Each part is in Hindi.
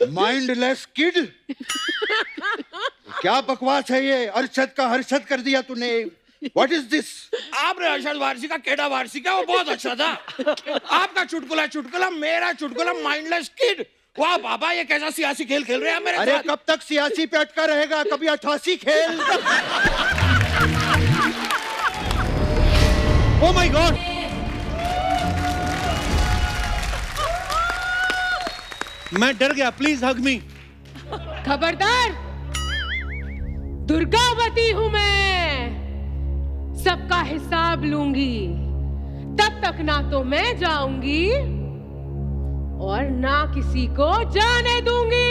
Mindless kid. क्या बकवास है ये? अरशद का हर्षद कर दिया तूने। What is this? आपने अरशद वारसी का केडा वारसी का, वो बहुत अच्छा था। आपका चुटकुला चुटकुला, मेरा चुटकुला माइंडलेस किड। वाह बाबा, ये कैसा सियासी खेल खेल रहे हैं मेरे अरे साथ। कब तक सियासी पे अटका रहेगा? कभी 88 खेल। Oh my God! मैं डर गया, प्लीज हग मी। खबरदार, दुर्गावती हूं मैं, सबका हिसाब लूंगी। तब तक ना तो मैं जाऊंगी और ना किसी को जाने दूंगी।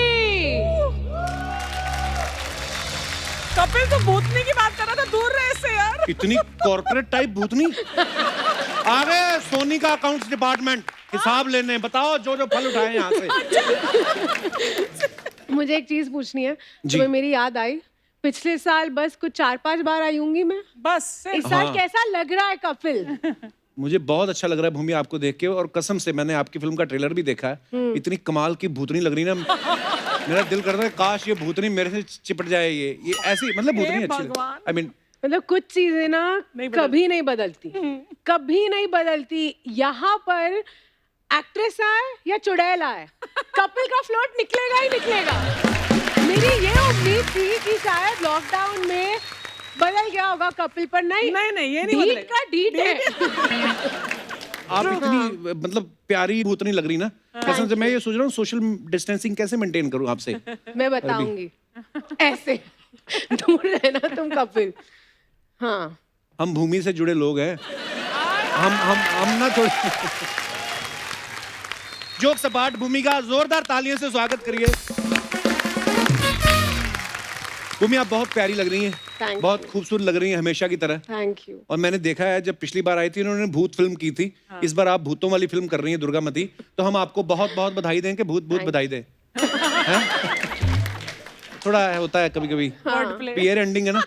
कपिल तो भूतनी की बात कर रहा था, दूर रहे इससे यार। इतनी कॉर्पोरेट टाइप भूतनी। आ गए सोनी का अकाउंट्स डिपार्टमेंट, हिसाब लेने। बताओ जो जो फल उठाए यहाँ से। मुझे एक चीज पूछनी है, जी। तुम्हें मेरी याद आई? पिछले साल बस कुछ 4-5 बार आई होंगी मैं। बस इस साल हाँ। कैसा लग रहा है कपिल? मुझे बहुत अच्छा लग रहा है भूमि आपको देख के, और कसम से मैंने आपकी फिल्म का ट्रेलर भी देखा है। इतनी कमाल की भूतनी लग रही ना, मेरा दिल करता है काश ये भूतनी मेरे से चिपट जाए। ये ऐसी मतलब भूतनी अच्छी भगवान। आई मीन मतलब कुछ चीजें ना कभी नहीं बदलती, कभी नहीं बदलती। यहाँ पर एक्ट्रेस आए या चुड़ैल आए, कपिल का फ्लोट निकलेगा ही निकलेगा। मेरी ये उम्मीद थी कि शायद लॉकडाउन में बदल गया होगा कपिल, पर नहीं नहीं, ये नहीं ढीठ बदलेगा। का ढीठ है। आप इतनी मतलब प्यारी भूतनी लग रही ना, कसम से। मैं ये सोच रहा हूँ सोशल डिस्टेंसिंग कैसे मेंटेन करूँ आपसे। मैं बताऊंगी, ऐसे दूर रहना तुम कपिल। हाँ, हम भूमि से जुड़े लोग हैं। हम ना थोड़ी जोक सपाट भूमि का जोरदार तालियों से स्वागत करिए। भूमि आप बहुत प्यारी लग रही Thank हैं, you. बहुत खूबसूरत लग रही हैं हमेशा की तरह। Thank you. और मैंने देखा है जब पिछली बार आई थी इन्होंने भूत फिल्म की थी, इस बार आप भूतों वाली फिल्म कर रही हैं दुर्गामती, तो हम आपको बहुत बहुत बधाई दें कि भूत भूत बधाई दें। हैं? थोड़ा होता है कभी कभी, पीयर एंडिंग है ना।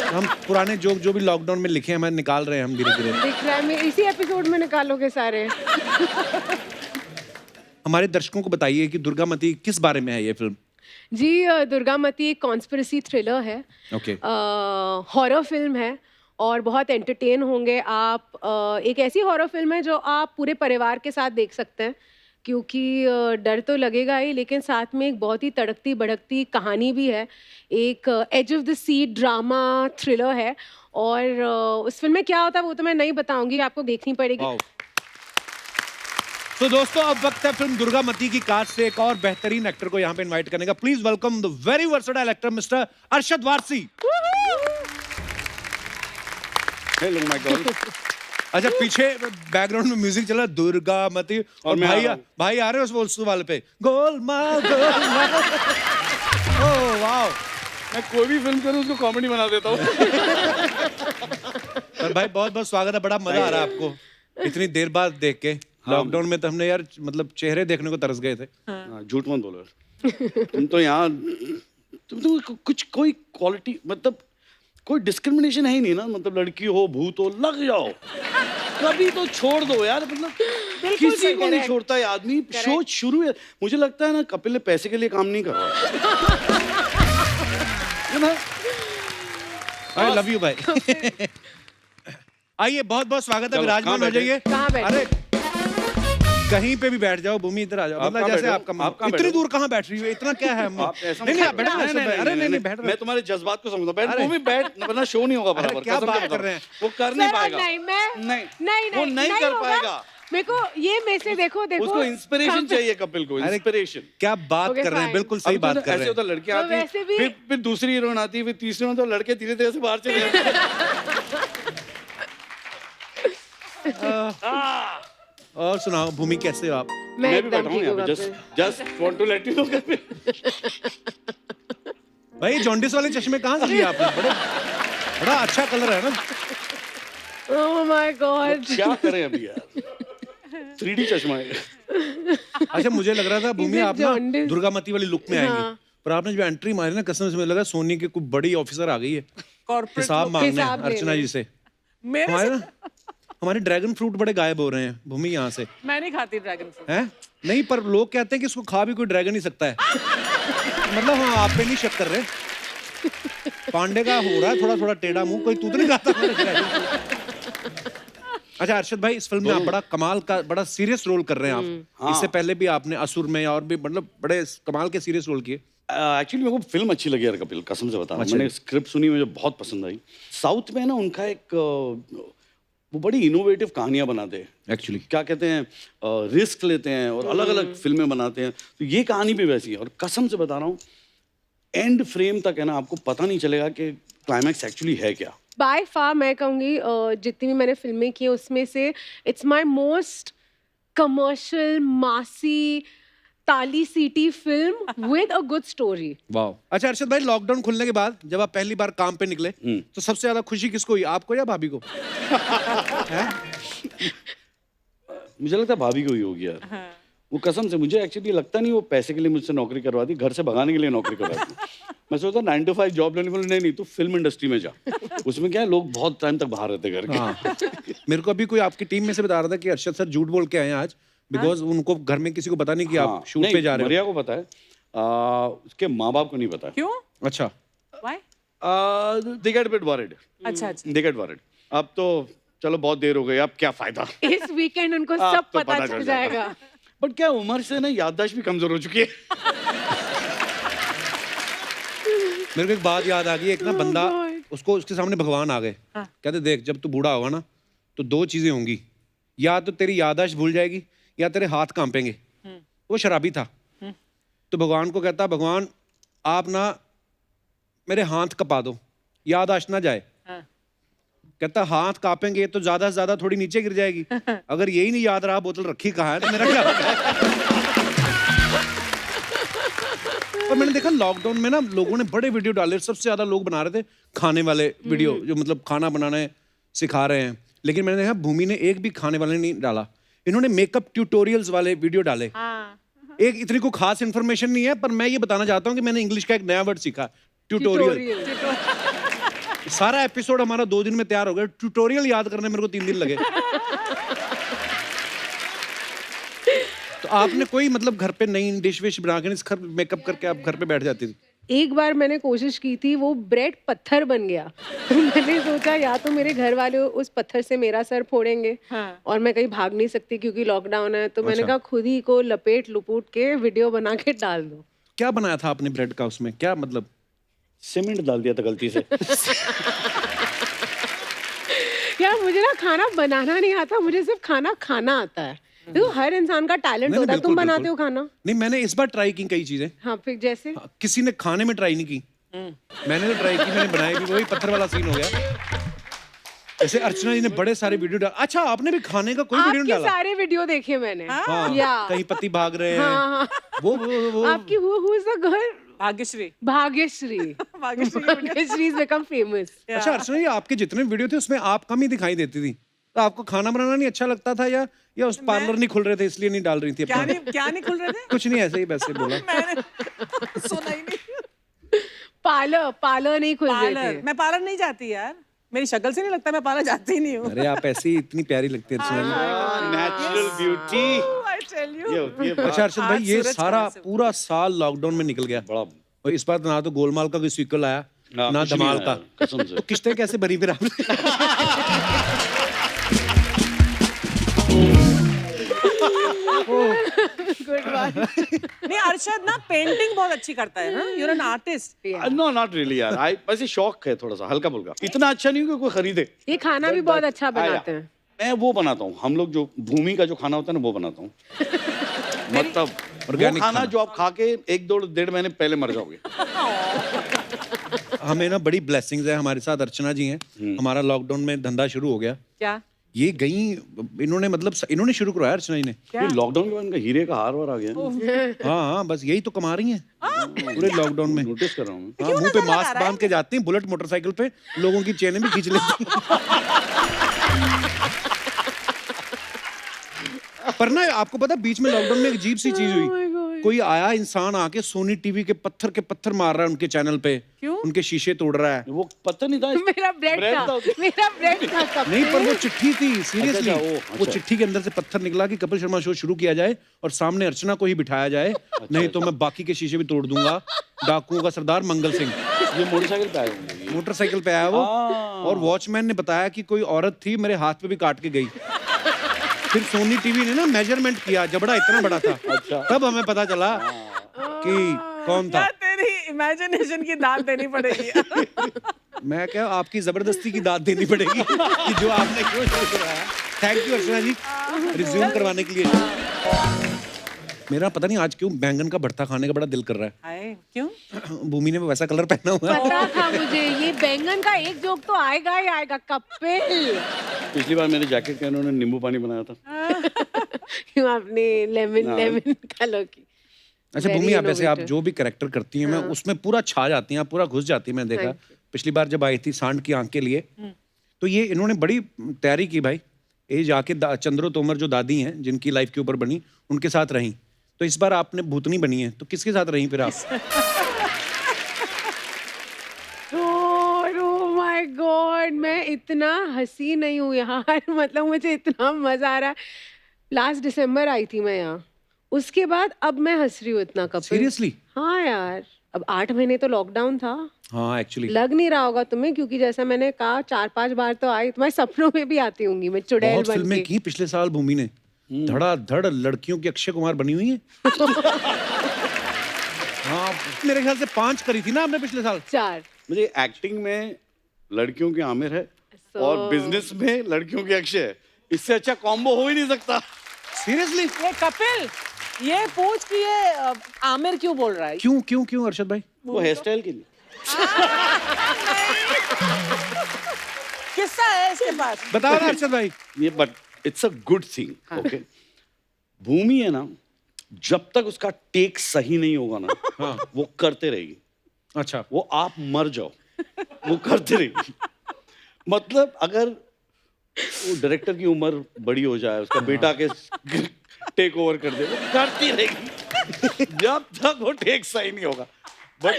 हम पुराने जोक जो भी लॉकडाउन में लिखे हैं हम निकाल रहे हैं हम धीरे धीरे। दिख रहा है, मैं इसी एपिसोड में निकालोगे सारे। हमारे दर्शकों को बताइए कि दुर्गामती किस बारे में है ये फिल्म। जी, दुर्गामती एक कॉन्स्पिरेसी थ्रिलर है, ओके। हॉरर फिल्म है और बहुत एंटरटेन होंगे आप। एक ऐसी हॉरर फिल्म है जो आप पूरे परिवार के साथ देख सकते हैं, क्योंकि डर तो लगेगा ही, लेकिन साथ में एक बहुत ही तड़कती भड़कती कहानी भी है। एक edge of the seat drama thriller है, और उस फिल्म में क्या होता है वो तो मैं नहीं बताऊंगी, आपको देखनी पड़ेगी। तो दोस्तों अब वक्त है फिल्म दुर्गामती की कास्ट से एक और बेहतरीन एक्टर को यहाँ पे इनवाइट करने का। Please welcome the very versatile actor mister Arshad Warsi. Hello my God. अच्छा, पीछे बैकग्राउंड में म्यूजिक चला दुर्गामती, और मैं आ रहा भाई आ रहे हो उस वाले पे गोलमाल गोलमाल। ओह वाओ, मैं कोई भी फिल्म करूं उसको कॉमेडी बना देता हूँ। पर भाई बहुत बहुत स्वागत है, बड़ा मजा आ रहा है आपको इतनी देर बाद देख के। लॉकडाउन में तो हमने यार मतलब चेहरे देखने को तरस गए थे। झूठ मत बोलो यार। तुम तो यहाँ तुम कुछ कोई क्वालिटी मतलब कोई डिस्क्रिमिनेशन है ही नहीं ना, मतलब लड़की हो भूत हो लग जाओ, कभी तो छोड़ दो यार। मतलब किसी को नहीं छोड़ता ये आदमी। शो शुरू है, मुझे लगता है ना कपिल ने पैसे के लिए काम नहीं कर रहा है ना। आई लव यू भाई। आइए, बहुत बहुत स्वागत है, विराजमान हो जाइए। कहाँ बैठे? अरे कहीं पे भी बैठ जाओ, भूमि इधर आ जाओ। मतलब जैसे आपका इतनी दूर कहाँ बैठ रही हो, इतना क्या है? नहीं आप बैठो। अरे नहीं बैठ रहे, मैं तुम्हारे जज्बात को समझता हूँ। बैठ बैठ, वरना शो नहीं होगा बराबर। क्या बात कर रहे हैं? वो कर नहीं पाएगा। नहीं, नहीं वो नहीं कर होगा। पाएगा। मेरे को ये में से देखो उसको इंस्पिरेशन चाहिए कपिल को, इंस्पिरेशन। क्या बात Okay, कर रहे हैं, fine. बिल्कुल सही बात कर रहे ऐसे हैं। होता है, लड़कियां तो आती वैसे भी- हैं, फिर दूसरी हीरोइन आती है, फिर तीसरी में, तो लड़के धीरे धीरे से बाहर चले जाते हैं। और सुनाओ भूमि, कैसे हो आप? मैं मैं भी एकदम बैठा हूँ ठीक यहाँ हूँ पे, Kapil. Just want to let you know. भाई जॉन्डिस वाले चश्मे कहाँ से लिए आपने? बड़ा अच्छा कलर है ना। Oh my God! क्या करें अभी यार, 3D चश्मा है। अच्छा, मुझे लग रहा था भूमि Is it आप ना jaundice? दुर्गामती वाली लुक में आएंगी, हाँ। पर आपने जब एंट्री मारी ना, कसम से मुझे लगा सोनी की कोई बड़ी ऑफिसर आ गई है कॉर्पोरेट हिसाब मांगने हिसाब अर्चना लेने। जी से। मेरे से हमारे ड्रैगन फ्रूट बड़े गायब हो रहे हैं भूमि यहाँ से। मैं नहीं खाती ड्रैगन फ्रूट। हैं? नहीं, पर लोग कहते हैं कि इसको खा भी कोई ड्रैगन ही सकता है। मतलब हाँ, आप पे नहीं शक कर रहे। पांडे का हो रहा है थोड़ा थोड़ा टेढ़ा मुंह, कोई तूत नहीं खाता मेरे ड्रैगन को। अच्छा अरशद भाई, इस फिल्म में आप बड़ा कमाल का, बड़ा सीरियस रोल कर रहे हैं आप। इससे पहले भी आपने असुर में और भी मतलब बड़े कमाल के सीरियस रोल किए। एक्चुअली मेरे को फिल्म अच्छी लगी यार कपिल, कसम से बता रहा हूँ। मैंने स्क्रिप्ट सुनी, मुझे बहुत पसंद आई। साउथ में ना उनका एक वो बड़ी इनोवेटिव कहानियां बनाते हैं एक्चुअली, क्या कहते हैं, रिस्क लेते हैं और अलग अलग फिल्में बनाते हैं। तो ये कहानी भी वैसी है और कसम से बता रहा हूँ एंड फ्रेम तक है ना, आपको पता नहीं चलेगा कि क्लाइमैक्स एक्चुअली है क्या। बाय फार मैं कहूँगी जितनी भी मैंने फिल्में की उसमें से इट्स माय मोस्ट कमर्शियल मासी ताली सीटी film with a good story. वाह। अच्छा अरशद भाई, लॉकडाउन खुलने के बाद जब आप पहली बार काम पे निकले तो सबसे ज्यादा खुशी किसको हुई, आपको या भाभी को? मुझे लगता है भाभी को ही होगी यार। वो कसम से मुझे एक्चुअली लगता नहीं वो पैसे के लिए मुझसे नौकरी करवाती, घर से भगाने के लिए नौकरी करवाती। मैं सोचता 9 to 5 जॉब लेने वाले, नहीं तू फिल्म इंडस्ट्री में जा। उसमें क्या है, लोग बहुत टाइम तक बाहर रहते घर के। हाँ। मेरे को अभी कोई आपकी टीम में से बता रहा था कि अरशद सर झूठ बोल के आए हैं आज, बिकॉज उनको घर में किसी को पता नहीं कि आप शूट पे जा रहे हो। मरिया को पता है, उसके माँ बाप को नहीं पता है। क्यों? अच्छा। Why? They get a bit worried. अच्छा अच्छा। They get worried. अब तो चलो बहुत देर हो गई, अब क्या फायदा। इस वीकेंड उनको अब सब तो पता चल जाएगा। बट क्या उम्र से ना याददाश्त भी कमजोर हो चुकी है। मेरे को एक बात याद आ गई, एक ना बंदा, उसको उसके सामने भगवान आ गए, कहते देख जब तू बूढ़ा होगा ना तो 2 चीजें होंगी, या तो तेरी याददाश्त भूल जाएगी या तेरे हाथ कांपेंगे। वो शराबी था, तो भगवान को कहता, भगवान आप ना मेरे हाथ कपा दो, याददाश्त ना जाए। कहता हाथ कांपेंगे तो ज्यादा से ज्यादा थोड़ी नीचे गिर जाएगी, अगर यही नहीं याद रहा बोतल रखी कहाँ है तो मेरा क्या होगा? और मैंने देखा लॉकडाउन में ना लोगों ने बड़े वीडियो डाले, सबसे ज्यादा लोग बना रहे थे खाने वाले वीडियो, जो मतलब खाना बनाने सिखा रहे हैं। लेकिन मैंने देखा भूमि ने एक भी खाने वाले नहीं डाला, इन्होंने मेकअप ट्यूटोरियल्स वाले वीडियो डाले। एक इतनी कोई खास इन्फॉर्मेशन नहीं है, पर मैं ये बताना चाहता हूँ कि मैंने इंग्लिश का एक नया वर्ड सीखा, ट्यूटोरियल। सारा एपिसोड हमारा 2 दिन में तैयार हो गया, ट्यूटोरियल याद करने मेरे को 3 दिन लगे। तो आपने कोई मतलब घर पे नई डिश विश बना के मेकअप करके आप घर पे बैठ जाती थी? एक बार मैंने कोशिश की थी, वो ब्रेड पत्थर बन गया। तो मैंने सोचा या तो मेरे घर वाले उस पत्थर से मेरा सर फोड़ेंगे, और मैं कहीं भाग नहीं सकती क्योंकि लॉकडाउन है, तो मैंने कहा खुद ही को लपेट लुपूट के वीडियो बना के डाल दो। क्या बनाया था आपने ब्रेड का? उसमें क्या मतलब? सीमेंट डाल दिया था गलती से। यार मुझे ना खाना बनाना नहीं आता, मुझे सिर्फ खाना खाना आता है। देखो हर इंसान का टैलेंट होता है। तुम बनाते हो खाना? नहीं, मैंने इस बार ट्राई की कई चीजें। हाँ, फिर जैसे किसी ने खाने में ट्राई नहीं की, मैंने तो ट्राई की, मैंने बनाई भी, वही पत्थर वाला सीन हो गया। ऐसे अर्चना जी ने बड़े सारे वीडियो डाला। अच्छा, आपने भी खाने का कोई वीडियो नहीं डाला? सारे वीडियो देखे मैंने। हाँ, कहीं पति भाग रहे हैं। वो आपकी who is the girl? Bhagyashree. Bhagyashree is become famous. अच्छा अर्चना जी, आपके जितने वीडियो थे उसमें आप कम ही दिखाई देती थी, तो आपको खाना बनाना नहीं अच्छा लगता था, या उस पार्लर नहीं खुल रहे थे इसलिए नहीं डाल रही थी? क्या नहीं खुल रहे थे? कुछ नहीं, ऐसे ही वैसे बोला। मैंने सुना ही नहीं। पार्लर नहीं खुल रहे थे। मैं पार्लर नहीं जाती यार, मेरी शक्ल से नहीं लगता मैं पार्लर जाती ही नहीं हूँ। अरे आप ऐसी इतनी प्यारी लगती है Archana ji. Natural beauty. I tell you। अच्छा अर्चद भाई, ये सूरज सारा कहाँ से पूरा साल लॉकडाउन में निकल गया, बड़ा और इस बार ना तो गोलमाल का कोई सीक्वल आया ना कुछ नहीं धमाल आया, का। कसम से। तो किस्तें कैसे भरी फिर आपने? गुड बात। नहीं, अरशद ना पेंटिंग बहुत अच्छी करता है ना, you are an artist. No not really यार, वैसे शौक है थोड़ा सा हल्का फुल्का, इतना अच्छा नहीं कि कोई खरीदे। ये खाना भी बहुत अच्छा बनाते हैं। मैं वो बनाता हूँ, हम लोग जो भूमि का जो खाना होता है ना वो बनाता हूँ। मतलब Organic वो खाना खाना। जो आप खा के 1-1.5 महीने पहले मर जाओगे। हमें ना बड़ी ब्लेसिंग्स है, हमारे साथ अर्चना जी हैं। हमारा लॉकडाउन में धंधा शुरू हो गया। क्या? ये गई, इन्होंने शुरू करवाया अर्चना जी ने। ये लॉकडाउन के बाद इनका हीरे का हार वार आ गया। हाँ, बस यही तो कमा रही हैं पूरे लॉकडाउन में। नोटिस कर रहा हूँ। हाँ, मुंह पे मास्क बांध के जाती हैं, बुलेट मोटरसाइकिल पे लोगों की चेनें भी खींच लेती हैं। पर ना आपको पता, बीच में लॉकडाउन में एक अजीब सी चीज हुई, कोई आया इंसान आके सोनी टीवी के पत्थर मार रहा है उनके चैनल पे, क्यों? उनके शीशे तोड़ रहा है। वो पता नहीं था। मेरा ब्रेड Bread था, था। मेरा ब्रेड था कपिल। नहीं पर वो चिट्ठी थी, सीरियसली अच्छा, वो चिट्ठी के अंदर से पत्थर निकला कि कपिल शर्मा शो शुरू किया जाए और सामने अर्चना को ही बिठाया जाए, नहीं तो मैं बाकी के शीशे भी तोड़ दूंगा। डाकुओं का सरदार मंगल सिंह ये मोटरसाइकिल पे आए होंगे। मोटरसाइकिल पे आया वो, और वॉचमैन ने बताया कि कोई औरत थी, मेरे हाथ पे भी काट के गई। फिर सोनी टीवी ने ना मेजरमेंट किया, जबड़ा इतना बड़ा था, तब हमें पता चला कि कौन था। यार तेरी इमेजिनेशन की दाद देनी पड़ेगी। मैं क्या, आपकी जबरदस्ती की दाद देनी पड़ेगी कि जो आपने क्यों शो कराया। Thank you Archana ji resume करवाने के लिए। मेरा पता नहीं आज क्यों बैंगन का भरता खाने का बड़ा दिल कर रहा आए क्यों? है। भूमि ने वैसा कलर पहना हुआ है। पता था मुझे ये बैंगन का एक जोक तो आएगा ही आएगा कपिल। पिछली बार मेरे जैकेट का इन्होंने नींबू पानी बनाया था। क्यों आपने लेमन कलर की। अच्छा Very भूमि, आप वैसे आप innovative. जो भी कैरेक्टर करती हैं, मैं उसमें पूरा छा जाती हैं, आप पूरा घुस जाती हैं। मैं देखा Thank पिछली बार जब आई थी सांड की आंख के लिए, तो ये इन्होंने बड़ी तैयारी की भाई। ये जाके चंद्रो तोमर जो दादी हैं जिनकी लाइफ के ऊपर बनी, उनके साथ रहीं। तो इस बार आपने भूतनी बनी है, तो किसके साथ रहीं फिर आप? ओह माय गॉड, मैं इतना हंसी नहीं हूँ यार। मतलब मुझे इतना मजा आ रहा है। लास्ट दिसंबर आई थी मैं यहाँ, उसके बाद अब मैं हंस रही हूँ इतना कपिल। सीरियसली? हाँ यार, अब 8 महीने तो लॉकडाउन था। हाँ एक्चुअली लग नहीं रहा होगा तुम्हें, क्योंकि जैसा मैंने कहा 4-5 बार तो आई, तुम्हारे सपनों में भी आती होंगी मैं चुड़ैल बहुत बन फिल्में के। की पिछले साल भूमि ने, धड़ाधड़ लड़कियों की अक्षय कुमार बनी हुई है। हाँ मेरे ख्याल से 5 करी थी ना आपने पिछले साल। 4 मुझे एक्टिंग में लड़कियों की आमिर है और बिजनेस में लड़कियों की अक्षय है। इससे अच्छा कॉम्बो हो ही नहीं सकता। सीरियसली? ये कपिल, ये पूछ कि ये आमिर क्यों बोल रहा है? क्यों क्यों क्यों अर्शद भाई? वो हेयर स्टाइल के लिए। किस्सा है इसके पास। बताओ ना अर्शद भाई। ये but it's a good thing. Okay, Bhumi है ना, जब तक उसका टेक सही नहीं होगा ना, हाँ। वो करते रहेगी। अच्छा, वो आप मर जाओ, वो करते रहेगी। मतलब अगर वो डायरेक्टर की उम्र बड़ी हो जाए, उसका बेटा के टेक ओवर कर दे, वो करती रहेगी जब तक वो टेक सही नहीं होगा। But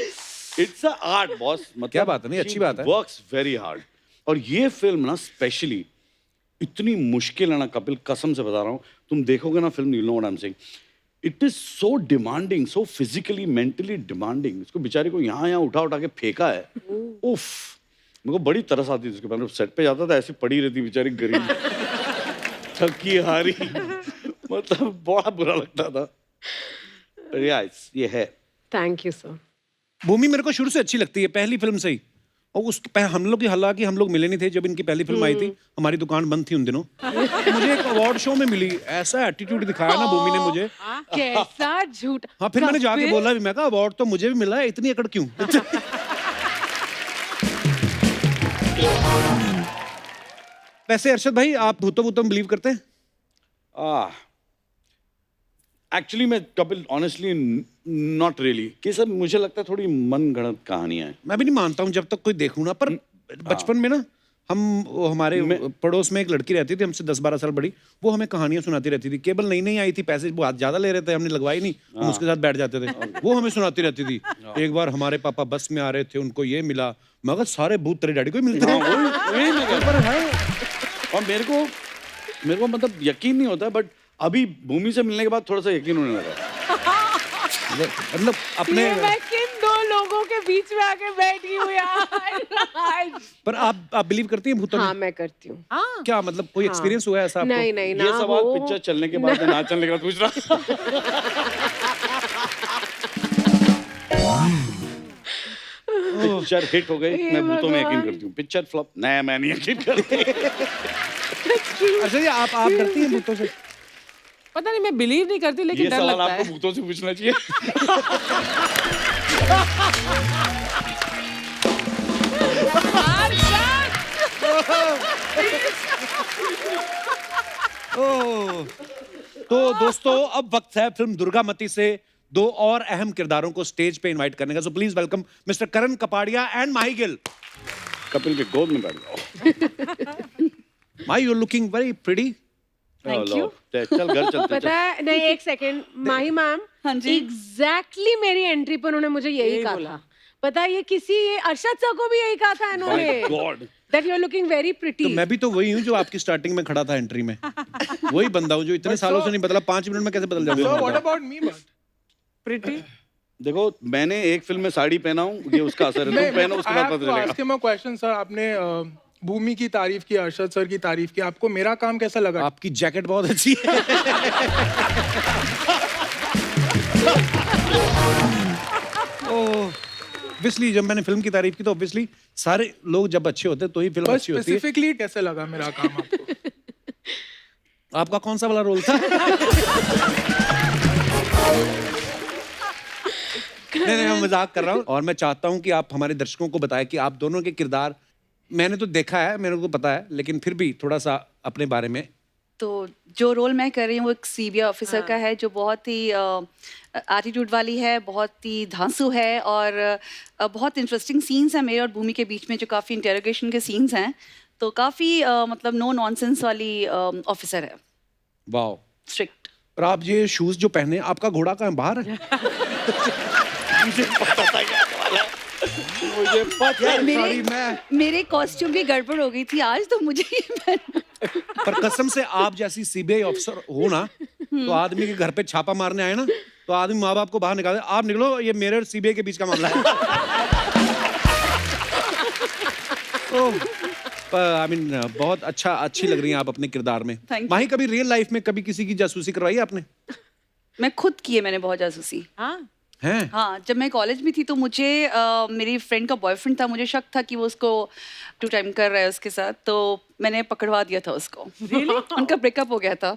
it's a art boss. मतलब क्या बात है, नहीं अच्छी बात है। Works very hard. और ये फिल्म ना स्पेशली इतनी मुश्किल है ना कपिल, कसम से बता रहा हूँ, तुम देखोगे ना film, you know what I am saying, it is so demanding, so physically mentally demanding. इसको बेचारे को यहाँ उठा के फेंका है। उफ, मेरे को बड़ी तरस आती थी उसके बाद। सेट पे जाता था, ऐसी पड़ी रहती बेचारी गरीब, थकी हारी, मतलब बड़ा बुरा लगता था। यस, ये है। Thank you sir. भूमि मेरे को शुरू से अच्छी लगती है, पहली फिल्म से ही। और उस हम लोग की, हालांकि हम लोग मिले नहीं थे जब इनकी पहली फिल्म आई थी, हमारी दुकान बंद थी उन दिनों। तो मुझे एक अवार्ड शो में मिली, ऐसा एटीट्यूड दिखाया ना भूमि ने मुझे। कैसा झूठ। हाँ फिर मैंने जाके कपिल, बोला भी, मैं कहा अवार्ड तो मुझे भी मिला है, इतनी अकड़ क्यों? वैसे अर्शद भाई, आप भूतों में बिलीव करते हैं? एक्चुअली मैं कपिल ऑनेस्टली नॉट रियली, कि सब मुझे लगता है थोड़ी मन गढ़ंत कहानियां हैं। मैं भी नहीं मानता हूँ जब तक कोई देखूं ना। पर बचपन में ना हमारे पड़ोस में एक लड़की रहती थी हमसे 10-12 साल बड़ी, वो हमें कहानियां सुनाती रहती थी। केबल नई नई आई थी, पैसे बहुत ज्यादा ले रहे थे, हमने लगवाई नहीं, हम उसके साथ बैठ जाते थे, वो हमें सुनाती रहती थी। एक बार हमारे पापा बस में आ रहे थे, उनको ये मिला, मगर सारे भूत तेरे डैडी को ही मिलते हैं। वही मैं कह रहा हूँ। और मेरे को मतलब यकीन नहीं होता, बट अभी भूमि से मिलने के बाद थोड़ा सा यकीन होने लगा। मतलब अपने ये मैं किन 2 लोगों के बीच में आके बैठ गई हूँ यार। पर आप बिलीव करती हैं भूतों में? हाँ मैं करती हूँ। क्या मतलब कोई एक्सपीरियंस हुआ है ऐसा आपको? नहीं नहीं ना ये सवाल हो। पिक्चर चलने के बाद, ना चलने के बाद पूछ रहा। पिक्चर हिट हो गई, मैं भूतों में यकीन करती हूँ। पिक्चर फ्लॉप, नहीं मैं नहीं यकीन करती। अच्छा जी, आप डरती हैं भूतों से? पता नहीं, मैं बिलीव नहीं करती, लेकिन ये डर सवाल लगता आपको है। भूतों से पूछना चाहिए। तो दोस्तों, अब वक्त है फिल्म दुर्गामती से 2 और अहम किरदारों को स्टेज पे इनवाइट करने का। So please welcome mister Karan Kapadia and Mahi Gill. Kapil के गोद में बैठ जाओ। Mahi, you are looking very pretty. Thank you. चल घर चलते पता है नहीं, एक सेकंड, माही मैम हाँ जी। एग्जैक्टली मेरी एंट्री पर उन्होंने मुझे यही कहा था। पता है, ये अरशद सर को भी यही कहा था इन्होंने, god that you are looking very too pretty. मैं भी तो वही हूँ जो आपकी स्टार्टिंग में खड़ा था एंट्री में। वही बंदा हूँ जो इतने सालों से नहीं बदला, 5 मिनट में कैसे बदल So what जाता about me, but? प्रिटी देखो मैंने एक फिल्म में साड़ी पहना हूँ, ये उसका असर है, तुम पहनो उसके बाद पता ask चलेगा। him a question, sir. आपने भूमि की तारीफ की, अरशद सर की तारीफ की, आपको मेरा काम कैसा लगा? आपकी जैकेट बहुत अच्छी है। ऑब्वियसली जब मैंने फिल्म की तारीफ की तो ऑब्वियसली सारे लोग जब अच्छे होते हैं तो ही फिल्म बस अच्छी होती है। स्पेसिफिकली कैसे लगा मेरा काम आपको? आपका कौन सा वाला रोल था? नहीं मैं मजाक कर रहा हूँ और मैं चाहता हूँ कि आप हमारे दर्शकों को बताएं कि आप दोनों के किरदार, मैंने तो देखा है, मेरे को पता है, लेकिन फिर भी थोड़ा सा अपने बारे में। तो जो रोल मैं कर रही हूँ वो एक सीबीआई ऑफिसर का है, जो बहुत ही एटीट्यूड वाली है, बहुत ही धांसू है, और बहुत इंटरेस्टिंग सीन्स हैं मेरे और भूमि के बीच में, जो काफ़ी इंटेरोगेशन के सीन्स हैं। तो काफ़ी मतलब नो नॉनसेंस वाली ऑफिसर है, वाह। स्ट्रिक्ट। और आप ये शूज जो पहने, आपका घोड़ा कहाँ बाहर है? मुझे पता था क्या वाला है। मुझे पता है। मेरे कॉस्ट्यूम की गड़बड़ हो गई थी आज, तो मुझे ये पहनना। पर कसम से आप जैसी सीबीआई ऑफिसर हो ना, तो आदमी के घर पे छापा मारने आए ना, तो आदमी माँ बाप को बाहर निकाले, आप निकलो, ये मेरे और सीबीआई के बीच का मामला है। आई मीन बहुत अच्छी लग रही हैं आप अपने किरदार में। Thank you. माही, कभी रियल लाइफ में कभी किसी की जासूसी करवाई है आपने? मैं खुद की है, मैंने बहुत जासूसी। हाँ हैं? हाँ, जब मैं कॉलेज में थी तो मुझे मेरी फ्रेंड का बॉयफ्रेंड था, मुझे शक था कि वो उसको 2 टाइम कर रहा है उसके साथ, तो मैंने पकड़वा दिया था उसको। उनका ब्रेकअप हो गया था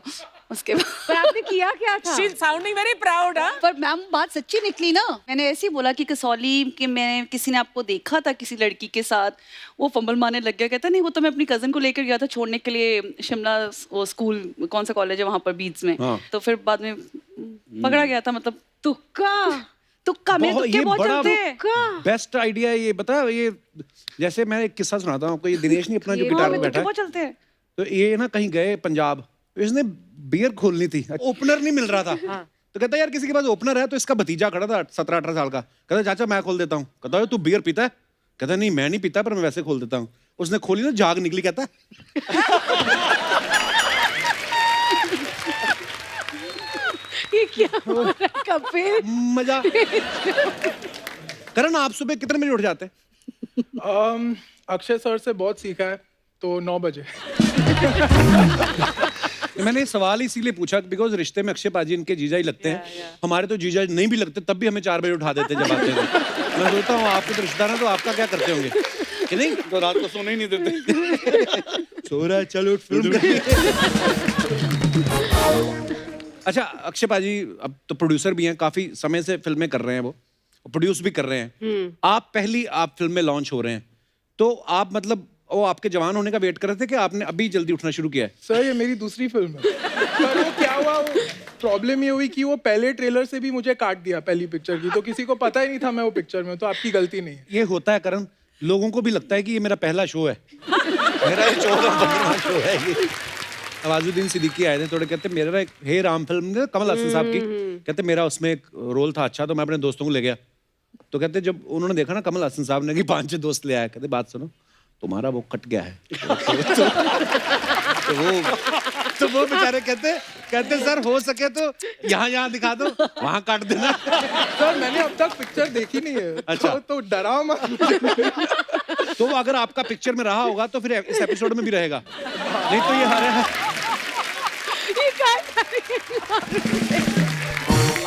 उसके बाद। पर आपने किया क्या था? She sounding very proud. हाँ पर मैम बात सच्ची निकली ना। मैंने ऐसे ही बोला कि कसौली कि मैं किसी ने आपको देखा था किसी लड़की के साथ, वो फंबल मारने लग गया, कहता नहीं वो तो मैं अपनी कजन को लेकर गया था छोड़ने के लिए शिमला, वो स्कूल कौन सा कॉलेज है वहाँ पर बीच में। हाँ। तो फिर बाद में पकड़ा गया था, मतलब तुक्का मेरे तुक्के बहुत चलते हैं। बेस्ट आइडिया है ये। बता, ये जैसे मैं एक किस्सा सुनाता हूँ आपको। ये दिनेश नहीं अपना जो हाँ, गिटार मेरे में तुक्के बैठा है, बहुत चलते हैं। तो ये ना कहीं गए पंजाब, इसने बियर खोलनी थी, ओपनर नहीं मिल रहा था। तो कहता यार किसी के पास ओपनर है, तो इसका भतीजा खड़ा था 17-18 साल का, कहता चाचा मैं खोल देता हूँ। कहता तू बियर पीता है? कहता नहीं मैं नहीं पीता, पर मैं वैसे खोल देता हूँ। उसने खोली ना, झाग निकली। कहता ये क्या हो रहा है कपिल? मजा। करण, आप सुबह कितने बजे उठ जाते हैं? अक्षय सर से बहुत सीखा है, तो 9 बजे। मैंने ये सवाल इसीलिए पूछा बिकॉज रिश्ते में अक्षय पाजी इनके जीजा ही लगते हैं। हमारे तो जीजा नहीं भी लगते, तब भी हमें 4 बजे उठा देते जब आते थे। मैं सोचता हूँ आपके तो रिश्तेदार हैं, तो आपका क्या करते होंगे कि नहीं? तो रात को सोने ही नहीं देते। सो रहा है, चलो फिल्म। अच्छा अक्षय पाजी अब तो प्रोड्यूसर भी हैं, काफी समय से फिल्में कर रहे हैं, वो प्रोड्यूस भी कर रहे हैं। आप फिल्म में लॉन्च हो रहे हैं, तो आप मतलब वो आपके जवान होने का वेट कर रहे थे कि आपने अभी जल्दी उठना शुरू किया है? सर ये मेरी दूसरी फिल्म है। पर वो क्या हुआ, प्रॉब्लम ये हुई कि वो पहले ट्रेलर से भी मुझे काट दिया पहली पिक्चर की, तो किसी को पता ही नहीं था मैं वो पिक्चर में। तो आपकी गलती नहीं है। ये होता है करण, लोगों को भी लगता है कि ये मेरा पहला शो है। मेरा ये 14वां शो है ये। नवाजुद्दीन सिद्दीकी आए थे, थोड़े कहते मेरा एक हे राम फिल्म कमल हसन साहब की, कहते मेरा उसमें एक रोल था अच्छा, तो मैं अपने दोस्तों को ले गया। तो कहते जब उन्होंने देखा ना कमल हसन साहब ने कि 5-6 दोस्त ले आया, कहते बात सुनो तुम्हारा वो कट गया है। तो वो बेचारे कहते सर हो सके तो यहाँ दिखा दो, वहाँ काट देना। सर मैंने अब तक पिक्चर देखी नहीं है। अच्छा। तो डराओ मत। तो अगर आपका पिक्चर में रहा होगा तो फिर इस एपिसोड में भी रहेगा, नहीं तो ये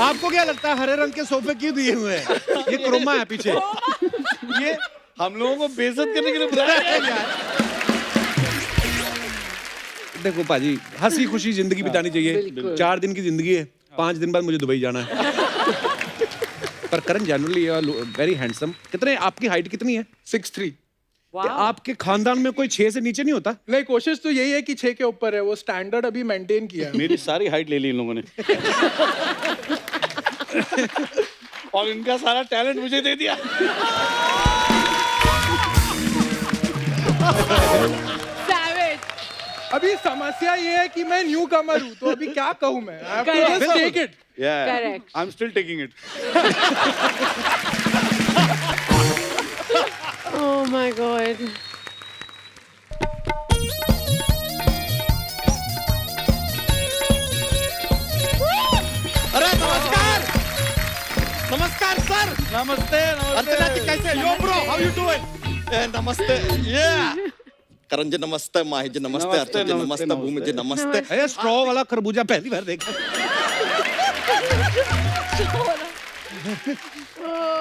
आपको क्या लगता है हरे रंग के सोफे क्यों दिए हुए हैं? ये क्रोमा है पीछे। ये हम लोगों को बेइज्जत करने के लिए बुलाया है यार। देखो पाजी, हंसी खुशी जिंदगी बितानी चाहिए। 4 दिन की जिंदगी है, 5 दिन बाद मुझे दुबई जाना है। पर करण जनरली वेरी हैंडसम। कितने आपकी हाइट कितनी है? 6'3". आपके खानदान में कोई 6 से नीचे नहीं होता? नहीं, कोशिश तो यही है कि 6 के ऊपर है। वो स्टैंडर्ड अभी मेंटेन किया है। मेरी सारी हाइट ले ली इन लोगों ने। और इनका सारा टैलेंट मुझे दे दिया। अभी समस्या ये है कि मैं न्यू कमर हूँ, तो अभी क्या कहूँ मैं? I have to Correct. just take it. Yeah. Correct. I'm still taking it. Oh my God. अरे नमस्कार नमस्कार सर नमस्ते अर्चना जी कैसे यो ब्रो हाउ यू डूइंग नमस्ते ये करण जी नमस्ते माही जी नमस्ते नमस्ते, अर्चना जी नमस्ते, नमस्ते भूमि जी नमस्ते अरे स्ट्रॉ वाला खरबूजा पहली बार देखा।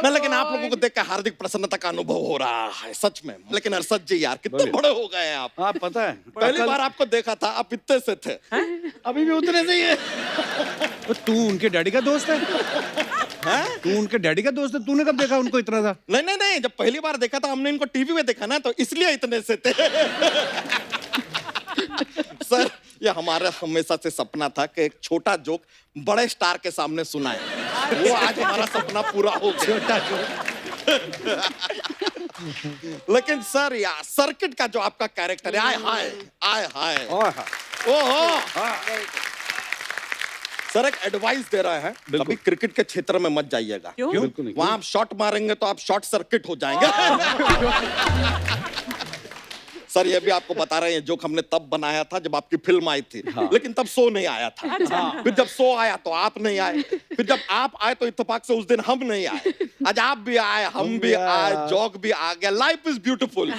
मैं लेकिन आप लोगों को देख कर हार्दिक प्रसन्नता का अनुभव हो रहा है सच में। लेकिन अरशद जी यार कितने बड़े हो गए हैं आप। हाँ पता है। पहली बार आपको देखा था आप इतने से थे अभी भी उतने से ही है। तो तू उनके डैडी का दोस्त है? तू उनके डैडी का दोस्त है? तूने कब देखा उनको इतना था? नहीं नहीं नहीं जब पहली बार देखा था हमने इनको टीवी में देखा ना तो इसलिए इतने से थे। सर ये हमारा हमेशा से सपना था कि एक छोटा जोक बड़े स्टार के सामने सुनाए। वो आज हमारा सपना पूरा हो गया। छोटा जोक। लेकिन सर यार सर्किट का जो आपका कैरेक्टर है आय हाय आय हाय ओहो सर एक एडवाइस दे रहा है कभी क्रिकेट के क्षेत्र में मत जाइएगा। क्यों? बिल्कुल नहीं। वहां आप शॉट मारेंगे तो आप शॉर्ट सर्किट हो जाएंगे। सर ये भी आपको बता रहे हैं जोक हमने तब बनाया था जब आपकी फिल्म आई थी। लेकिन तब शो नहीं आया था। फिर जब शो आया तो आप नहीं आए। फिर जब आप आए तो इत्तेफाक से उस दिन हम नहीं आए। आज आप भी आए हम भी आए जोक भी आ गया। Life is beautiful.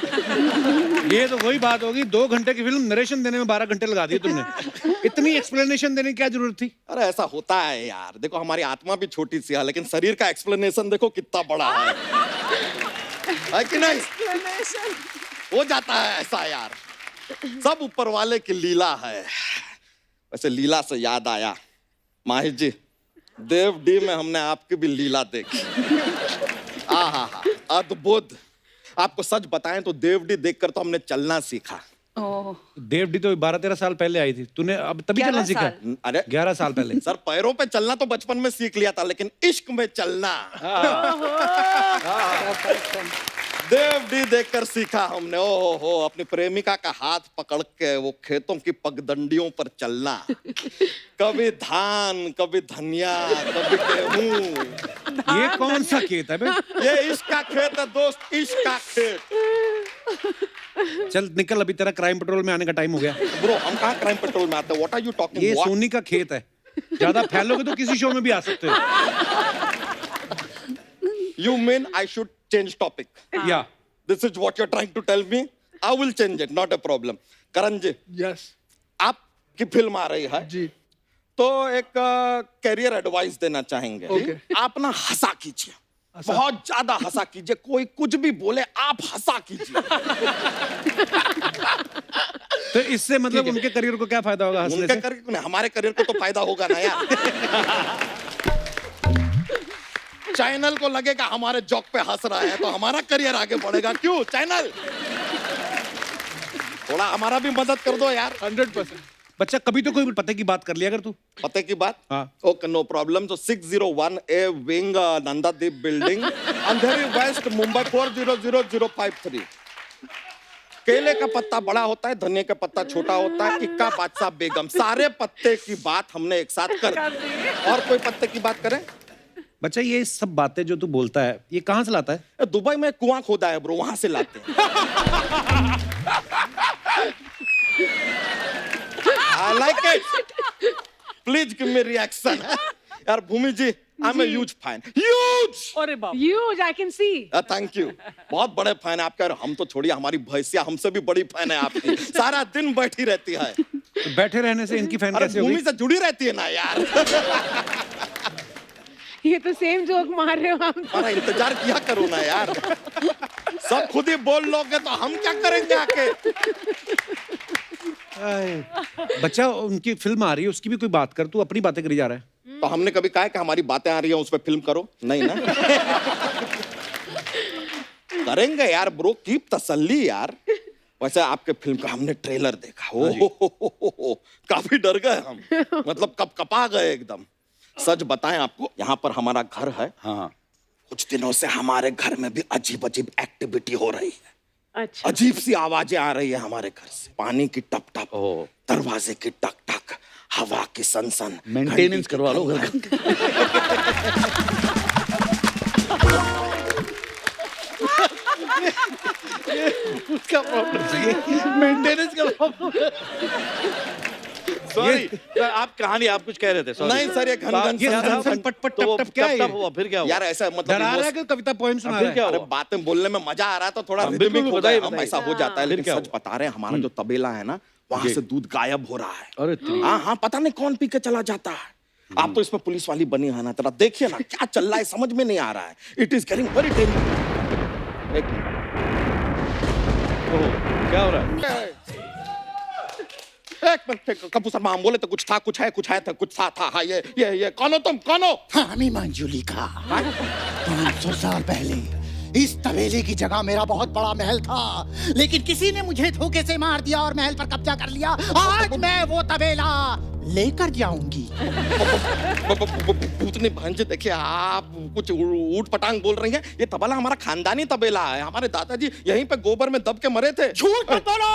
ये तो वही बात होगी 2 घंटे की फिल्म नरेशन देने में 12 घंटे लगा दिए तुमने। इतनी एक्सप्लेनेशन देने की क्या जरूरत थी? अरे ऐसा होता है यार। देखो हमारी आत्मा भी छोटी सी है लेकिन शरीर का एक्सप्लेनेशन देखो कितना बड़ा है कि नहीं? हो जाता है ऐसा यार। सब ऊपर वाले की लीला है। वैसे लीला से याद आया माही जी देव डी में हमने आपकी भी लीला देखी। आहा अद्भुत। आपको सच बताएं तो देव डी देखकर तो हमने चलना सीखा। ओह, देव डी तो 12-13 साल पहले आई थी। तूने अब तभी 11 चलना सीखा? साल। अरे 11 साल पहले। सर पैरों पे चलना तो बचपन में सीख लिया था लेकिन इश्क में चलना देव डी देखकर सीखा हमने। ओहो हो अपनी प्रेमिका का हाथ पकड़ के वो खेतों की पगडंडियों पर चलना। कभी धान कभी धनिया कभी गेहूं। ये कौन सा खेत है बे? ये इश्क का खेत है दोस्त इश्क का खेत। चल निकल अभी तेरा क्राइम पेट्रोल में आने का टाइम हो गया। ब्रो हम कहाँ क्राइम पेट्रोल में आते हैं? What are you talking? ये सोनी का खेत है। ज्यादा फैलोगे तो किसी शो में भी आ सकते हो। You mean I should change topic? या This is what you're trying to tell me? I will change it, not a problem. Karan ji Yes. आपकी फिल्म आ रही है जी. तो एक कैरियर एडवाइस देना चाहेंगे। Okay. आप ना हंसा कीजिए बहुत ज्यादा हंसा कीजिए। कोई कुछ भी बोले आप हंसा कीजिए। तो इससे मतलब उनके करियर को क्या फायदा होगा हंसने उनके से? करियर को नहीं, हमारे करियर को तो फायदा होगा ना यार। चैनल को लगेगा हमारे जोक पे हंस रहा है तो हमारा करियर आगे बढ़ेगा। क्यों चैनल थोड़ा हमारा भी मदद कर दो यार। 100%. बच्चा कभी तो कोई पते की बात कर लिया अगर तू। पते की बात? हाँ। Okay no problem. तो 601A wing Nandadeep building Andheri west Mumbai 400053। केले का पत्ता बड़ा होता है धनिया का पत्ता छोटा होता है। इक्का बादशाह बेगम सारे पत्ते की बात हमने एक साथ कर दी। और कोई पत्ते की बात करें? बच्चा ये सब बातें जो तू बोलता है ये कहाँ से लाता है? दुबई में कुआं खोदा है ब्रो वहां से लाते हैं। I like it. Please give me reaction. यार भूमि जी I'm a huge fan. Huge. अरे बाप Huge, I can see. Thank you. बहुत बड़े फैन है आपके। और हम तो छोड़िए हमारी भैंसिया हमसे भी बड़ी फैन है आपकी। सारा दिन बैठी रहती है। तो बैठे रहने से इनकी फैन अरे कैसे होगी? भूमि से जुड़ी रहती है ना यार। ये तो सेम जोक मार रहे हो हम। हमारा इंतजार किया करो ना यार। सब खुद ही बोल लोगे तो हम क्या करेंगे आके? बच्चा उनकी फिल्म आ रही है उसकी भी कोई बात कर। तू अपनी बातें करी जा रहा है। तो हमने कभी कहा है कि हमारी बातें आ रही हैं उस पर फिल्म करो? नहीं ना। करेंगे यार ब्रो कीप तसल्ली यार। वैसे आपके फिल्म का हमने ट्रेलर देखा। हो काफी डर गए हम। मतलब कपा गए एकदम। सच बताएं आपको यहाँ पर हमारा घर है। हाँ कुछ दिनों से हमारे घर में भी अजीब अजीब एक्टिविटी हो रही है। अच्छा। अजीब सी आवाजें आ रही है हमारे घर से, पानी की टप टप, ओह। दरवाजे की टक टक, हवा की सनसन, मेंटेनेंस करवा लो घर का। उसका प्रॉब्लम मेंटेनेंस का प्रॉब्लम। सॉरी सर, आप कहानी आप कुछ कह रहे थे। sorry। नहीं सर, ये घन ये घन सन पट पट तो वो टप टप क्या है टप ये? टप हुआ, फिर क्या हुआ? यार ऐसा मतलब डरा रहा है कि कविता पोएम सुना फिर रहा क्या है? अरे हुआ? बातें बोलने में मजा आ रहा था, थोड़ा हाँ, रिदमिक बिल्कुल, हो बताइए, गए हम, बताइए। ऐसा हो जाता है। फिर लेकिन क्या सच हुआ? बता रहे हैं, हमारा जो तबेला है ना, वहां जी। से दूध गायब हो रहा है। अरे तेरी। हाँ हाँ, पता नहीं कौन पी के चला जाता है। आप तो इसमें पुलिस वाली बनी है ना, तेरा देखिए ना क्या चल रहा है, समझ में नहीं आ रहा है। It is getting very dangerous. एक मिनट। ओह, क्या हो रहा है? एक मिनट, कपूर सर हम बोले तो कुछ था, कुछ है था, कुछ था। हाँ, ये कौन हो तुम, कौन हो? हामी मंजुलिका, 500 साल पहले इस तबेले की जगह मेरा बहुत बड़ा महल था, लेकिन किसी ने मुझे धोखे से मार दिया और महल पर कब्जा कर लिया। आज मैं वो तबेला लेकर जाऊंगी। भूतनी भांजे, देखिए आप कुछ ऊट पटांग बोल रही हैं। ये तबला हमारा खानदानी तबेला है, हमारे दादाजी यहीं पे गोबर में दब के मरे थे। झूठ मत बोलो।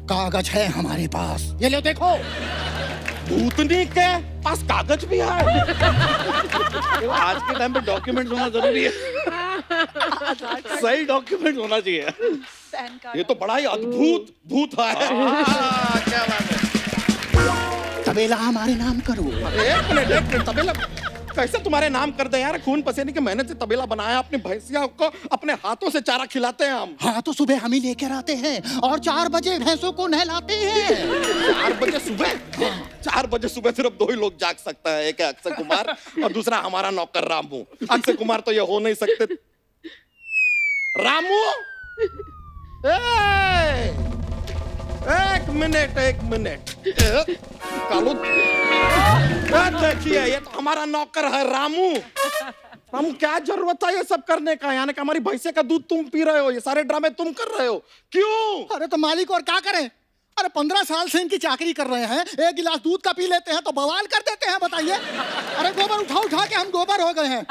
कागज है हमारे पास, ये लो देखो। भूतनी के पास कागज भी है? आज के टाइम पे डॉक्यूमेंट होना जरूरी है। सही डॉक्यूमेंट होना चाहिए। Pan card. ये तो बड़ा ही अद्भुत भूत है। क्या बात है। तबेला हमारे नाम करो। एक मिनट, तबेला कैसे तुम्हारे नाम कर दे यार? खून पसीने की मेहनत से तबेला बनाया, अपनी भैंसिया को अपने हाथों से चारा खिलाते हैं हम। हाँ तो सुबह हम ही लेकर आते हैं और 4 बजे भैंसों को नहलाते हैं। 4 बजे सुबह? 4 बजे सुबह सिर्फ 2 ही लोग जाग सकता है, एक है अक्षय कुमार और दूसरा हमारा नौकर रामू। अक्षय कुमार तो ये हो नहीं सकते। रामू, एक मिनट, कालू, देखिए ये तो हमारा नौकर है रामू। रामू, क्या जरूरत था ये सब करने का? यानी कि हमारी भैंसे का दूध तुम पी रहे हो, ये सारे ड्रामे तुम कर रहे हो, क्यों? अरे तो मालिक और क्या करें? अरे 15 साल से इनकी चाकरी कर रहे हैं, 1 गिलास दूध का पी लेते हैं तो बवाल कर देते हैं, बताइए। अरे गोबर उठा के हम गोबर हो गए हैं।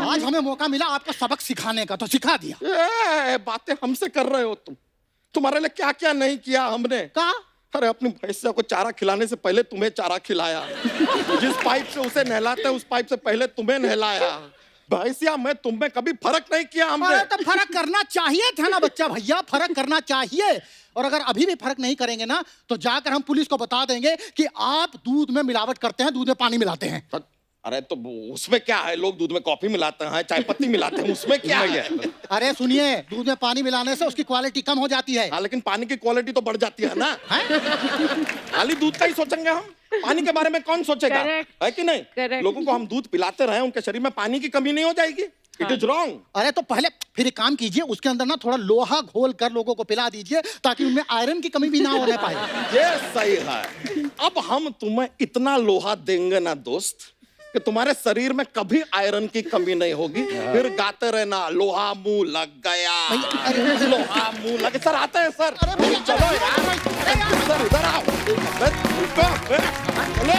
आज हमें मौका मिला आपको सबक सिखाने का, तो सिखा दिया। ये बातें हमसे कर रहे हो तुम? तुम्हारे लिए क्या क्या नहीं किया हमने? का अरे अपनी भैंसिया को चारा खिलाने से पहले तुम्हें चारा खिलाया, जिस पाइप से उसे नहलाते हैं उस पाइप से पहले तुम्हें नहलाया। भैंसिया में तुम में कभी फर्क नहीं किया हमने। अरे तो फर्क करना चाहिए था ना बच्चा भैया, फर्क करना चाहिए। और अगर अभी भी फर्क नहीं करेंगे ना तो जाकर हम पुलिस को बता देंगे कि आप दूध में मिलावट करते हैं, दूध में पानी मिलाते हैं। अरे तो उसमें क्या है? लोग दूध में कॉफी मिलाते हैं, चाय पत्ती मिलाते हैं, उसमें क्या है? अरे सुनिए, दूध में पानी मिलाने से उसकी क्वालिटी कम हो जाती है। हाँ, लेकिन पानी की क्वालिटी तो बढ़ जाती है ना। खाली दूध का ही सोचेंगे हम, पानी के बारे में कौन सोचेगा? Correct. है कि नहीं? Correct. लोगों को हम दूध पिलाते रहे, उनके शरीर में पानी की कमी नहीं हो जाएगी। It is wrong. अरे तो पहले फिर एक काम कीजिए, उसके अंदर ना थोड़ा लोहा घोल कर लोगों को पिला दीजिए ताकि उनमें आयरन की कमी भी ना होने पाए। ये सही है। अब हम तुम्हें इतना लोहा देंगे ना दोस्त कि तुम्हारे शरीर में कभी आयरन की कमी नहीं होगी। फिर गाते रहना, लोहा मुंह लग गया, लोहा मुंह लग। सर आते हैं सर। चलो यार, सर इधर आओ। चलो।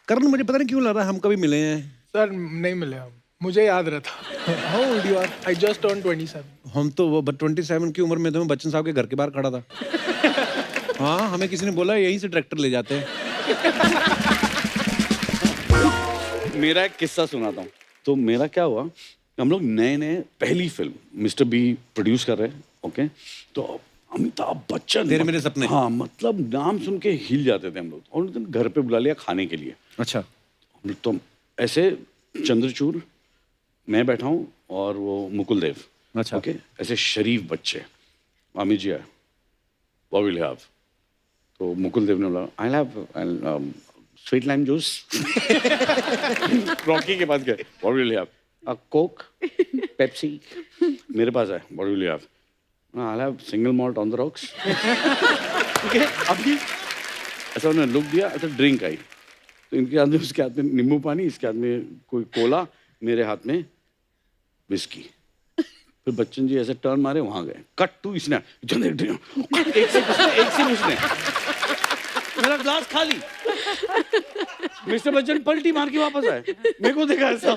करण, मुझे पता नहीं क्यों लग रहा है हम कभी मिले हैं। सर नहीं मिले हम, मुझे याद रहता। How old you are? I just turn 27। हम तो वो 27 की उम्र में तो मैं बच्चन साहब के घर के बाहर खड़ा था। हाँ, हमें किसी ने बोला यहीं से ट्रैक्टर ले जाते हैं। मेरा एक किस्सा सुनाता हूँ। तो मेरा क्या हुआ, हम लोग नए पहली फिल्म मिस्टर बी प्रोड्यूस कर रहे हैं। ओके, तो अमिताभ बच्चन, तेरे मेरे सपने। हाँ, मतलब नाम सुन के हिल जाते थे हम लोग। और उस दिन घर पे बुला लिया खाने के लिए। अच्छा। तो ऐसे चंद्रचूड़, मैं बैठा हूँ और वो मुकुल देव। अच्छा। ओके, ऐसे शरीफ बच्चे। अमित जी आए, व्हाट विल यू हैव? तो मुकुल देव ने बोला, I have sweet lime juice. Rocky के पास गए, what will you have? Coke, Pepsi. मेरे पास है, what will you have? I have single malt on the rocks. ठीक है, अभी ऐसा उन्होंने लुक दिया। अच्छा, ड्रिंक आई तो इनके हाथ में, उसके हाथ में नींबू पानी, इसके हाथ में कोई कोला, मेरे हाथ में विस्की। फिर बच्चन जी ऐसे टर्न मारे, वहां गए, कट टू इसने एक से उसने मेरा ग्लास खाली। मिस्टर बच्चन पलटी मार के वापस आए, मेरे को देखा ऐसा।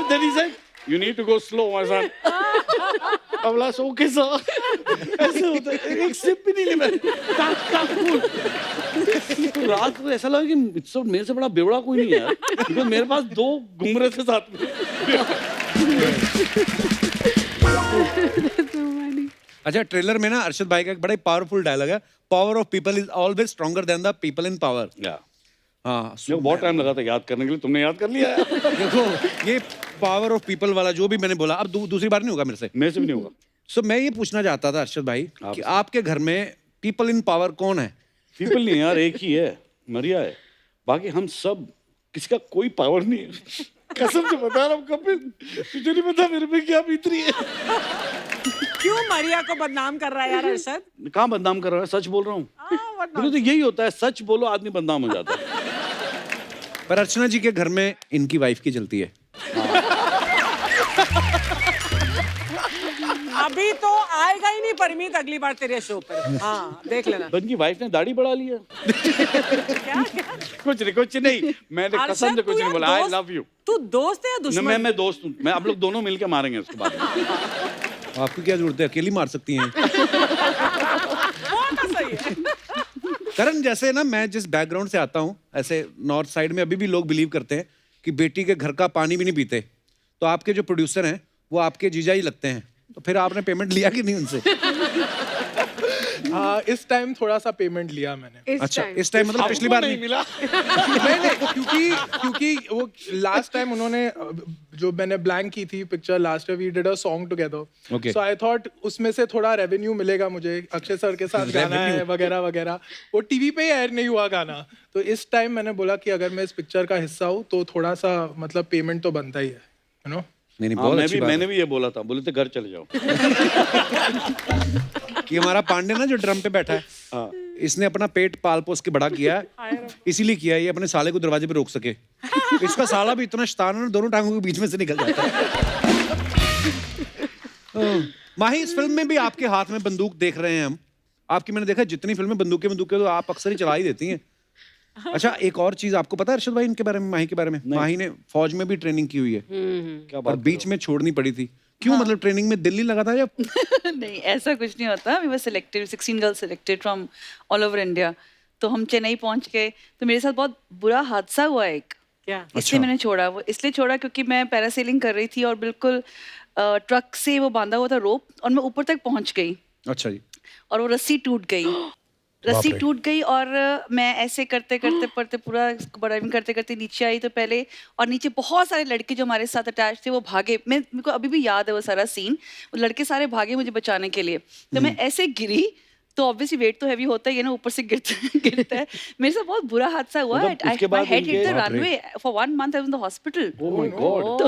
Then he said, you need to go slow, my son. अब बोला ओके सर, ऐसे होता है, एक सिप भी नहीं ली मैंने, cool. तो रात को ऐसा लगा कि मेरे से बड़ा बेवड़ा कोई नहीं है यार, क्योंकि मेरे पास 2 घूम रहे थे साथ में. अच्छा, ट्रेलर में ना अरशद भाई का एक बड़ा पावरफुल डायलॉग है, power of people is always stronger than the people in power. हाँ, मेरे को बहुत टाइम लगा था याद करने के लिए, तुमने याद कर लिया यार. देखो ये पावर ऑफ पीपल वाला जो भी मैंने बोला, अब दूसरी बार नहीं होगा मेरे से. मेरे से भी नहीं होगा. सो मैं ये पूछना चाहता था अरशद भाई कि आपके घर में पीपल इन पावर कौन है? पीपल नहीं यार, एक ही है, मरिया है. बाकी हम सब, किसी का कोई पावर नहीं है. कसम से बता रहा हूँ कपिल, तुझे नहीं पता मेरे पे क्या बीत रही है. क्यों मरिया को बदनाम कर रहा है यार अरशद? कहाँ बदनाम कर रहा है, सच बोल रहा हूँ. बोलो तो यही होता है, सच बोलो आदमी बदनाम हो जाता है. पर अर्चना जी के घर में इनकी वाइफ की चलती है. अभी तो आएगा ही नहीं परमीत अगली बार तेरे शो पर. हाँ देख लेना. उनकी वाइफ ने दाढ़ी बढ़ा लिया. कुछ नहीं, मैंने कसम से कुछ नहीं बोला. I love you. तू दोस्त है या दुश्मन? मैं दोस्त हूँ. मैं आप लोग दोनों मिलके मारेंगे उसके बाद. आपकी क्या जरूरत है, अकेली मार सकती हैं. करण, जैसे ना मैं जिस बैकग्राउंड से आता हूँ, ऐसे नॉर्थ साइड में अभी भी लोग बिलीव करते हैं कि बेटी के घर का पानी भी नहीं पीते. तो आपके जो प्रोड्यूसर हैं वो आपके जीजा ही लगते हैं. तो फिर आपने पेमेंट लिया कि नहीं उनसे? हाँ, इस टाइम थोड़ा सा पेमेंट लिया मैंने. अच्छा, इस टाइम मतलब पिछली बार नहीं मिला. नहीं, क्योंकि वो लास्ट टाइम उन्होंने जो मैंने ब्लैंक की थी picture, last we did a song together. So I thought उसमें से थोड़ा रेवेन्यू मिलेगा मुझे, अक्षय सर के साथ गाना है वगैरह वगैरह. वो टीवी पे ही एयर नहीं हुआ गाना. तो इस टाइम मैंने बोला कि अगर मैं इस पिक्चर का हिस्सा हूँ तो थोड़ा सा मतलब पेमेंट तो बनता ही है, यू नो. नहीं, बहुत अच्छी बात मैंने भी ये बोला था, बोले थे घर चले जाओ. कि हमारा पांडे ना जो ड्रम पे बैठा है, इसने अपना पेट पाल पोस के बड़ा किया है, इसीलिए किया है ये अपने साले को दरवाजे पे रोक सके. इसका साला भी इतना शैतान है, दोनों टांगों के बीच में से निकल जाता है. माही, इस फिल्म में भी आपके हाथ में बंदूक देख रहे हैं हम. आपकी मैंने देखा जितनी फिल्में बंदूकें तो आप अक्सर ही चला ही देती हैं. अच्छा, एक और चीज आपको पता है अरशद भाई इनके बारे में, माही के बारे में? माही ने फौज में भी ट्रेनिंग की हुई है. क्या और बीच में छोड़नी पड़ी थी. क्यों? मतलब ट्रेनिंग में दिल्ली लगा था या? नहीं, ऐसा कुछ नहीं होता. We were selected, 16 girls selected from all over India. तो हम चेन्नई पहुंच गए, तो मेरे साथ बहुत बुरा हादसा हुआ एक. क्या? इसलिए मैंने छोड़ा. वो इसलिए छोड़ा क्योंकि मैं पैरासेलिंग कर रही थी और बिल्कुल ट्रक से वो बांधा हुआ था रोप, और मैं ऊपर तक पहुंच गई. अच्छा जी. और वो रस्सी टूट गई. रस्सी टूट गई और मैं ऐसे करते करते पूरा ड्राइविंग करते करते नीचे आई. तो पहले, और नीचे बहुत सारे लड़के जो हमारे साथ अटैच थे वो भागे. मेरे को अभी भी याद है वो सारा सीन. वो लड़के सारे भागे मुझे बचाने के लिए. तो मैं ऐसे गिरी, तो ऑब्वियसली वेट तो हैवी होता ही है ना, ऊपर से गिरता है. मेरे साथ बहुत बुरा हादसा हुआ. My head hit the runway. For 1 month I was in the hospital. Oh my God.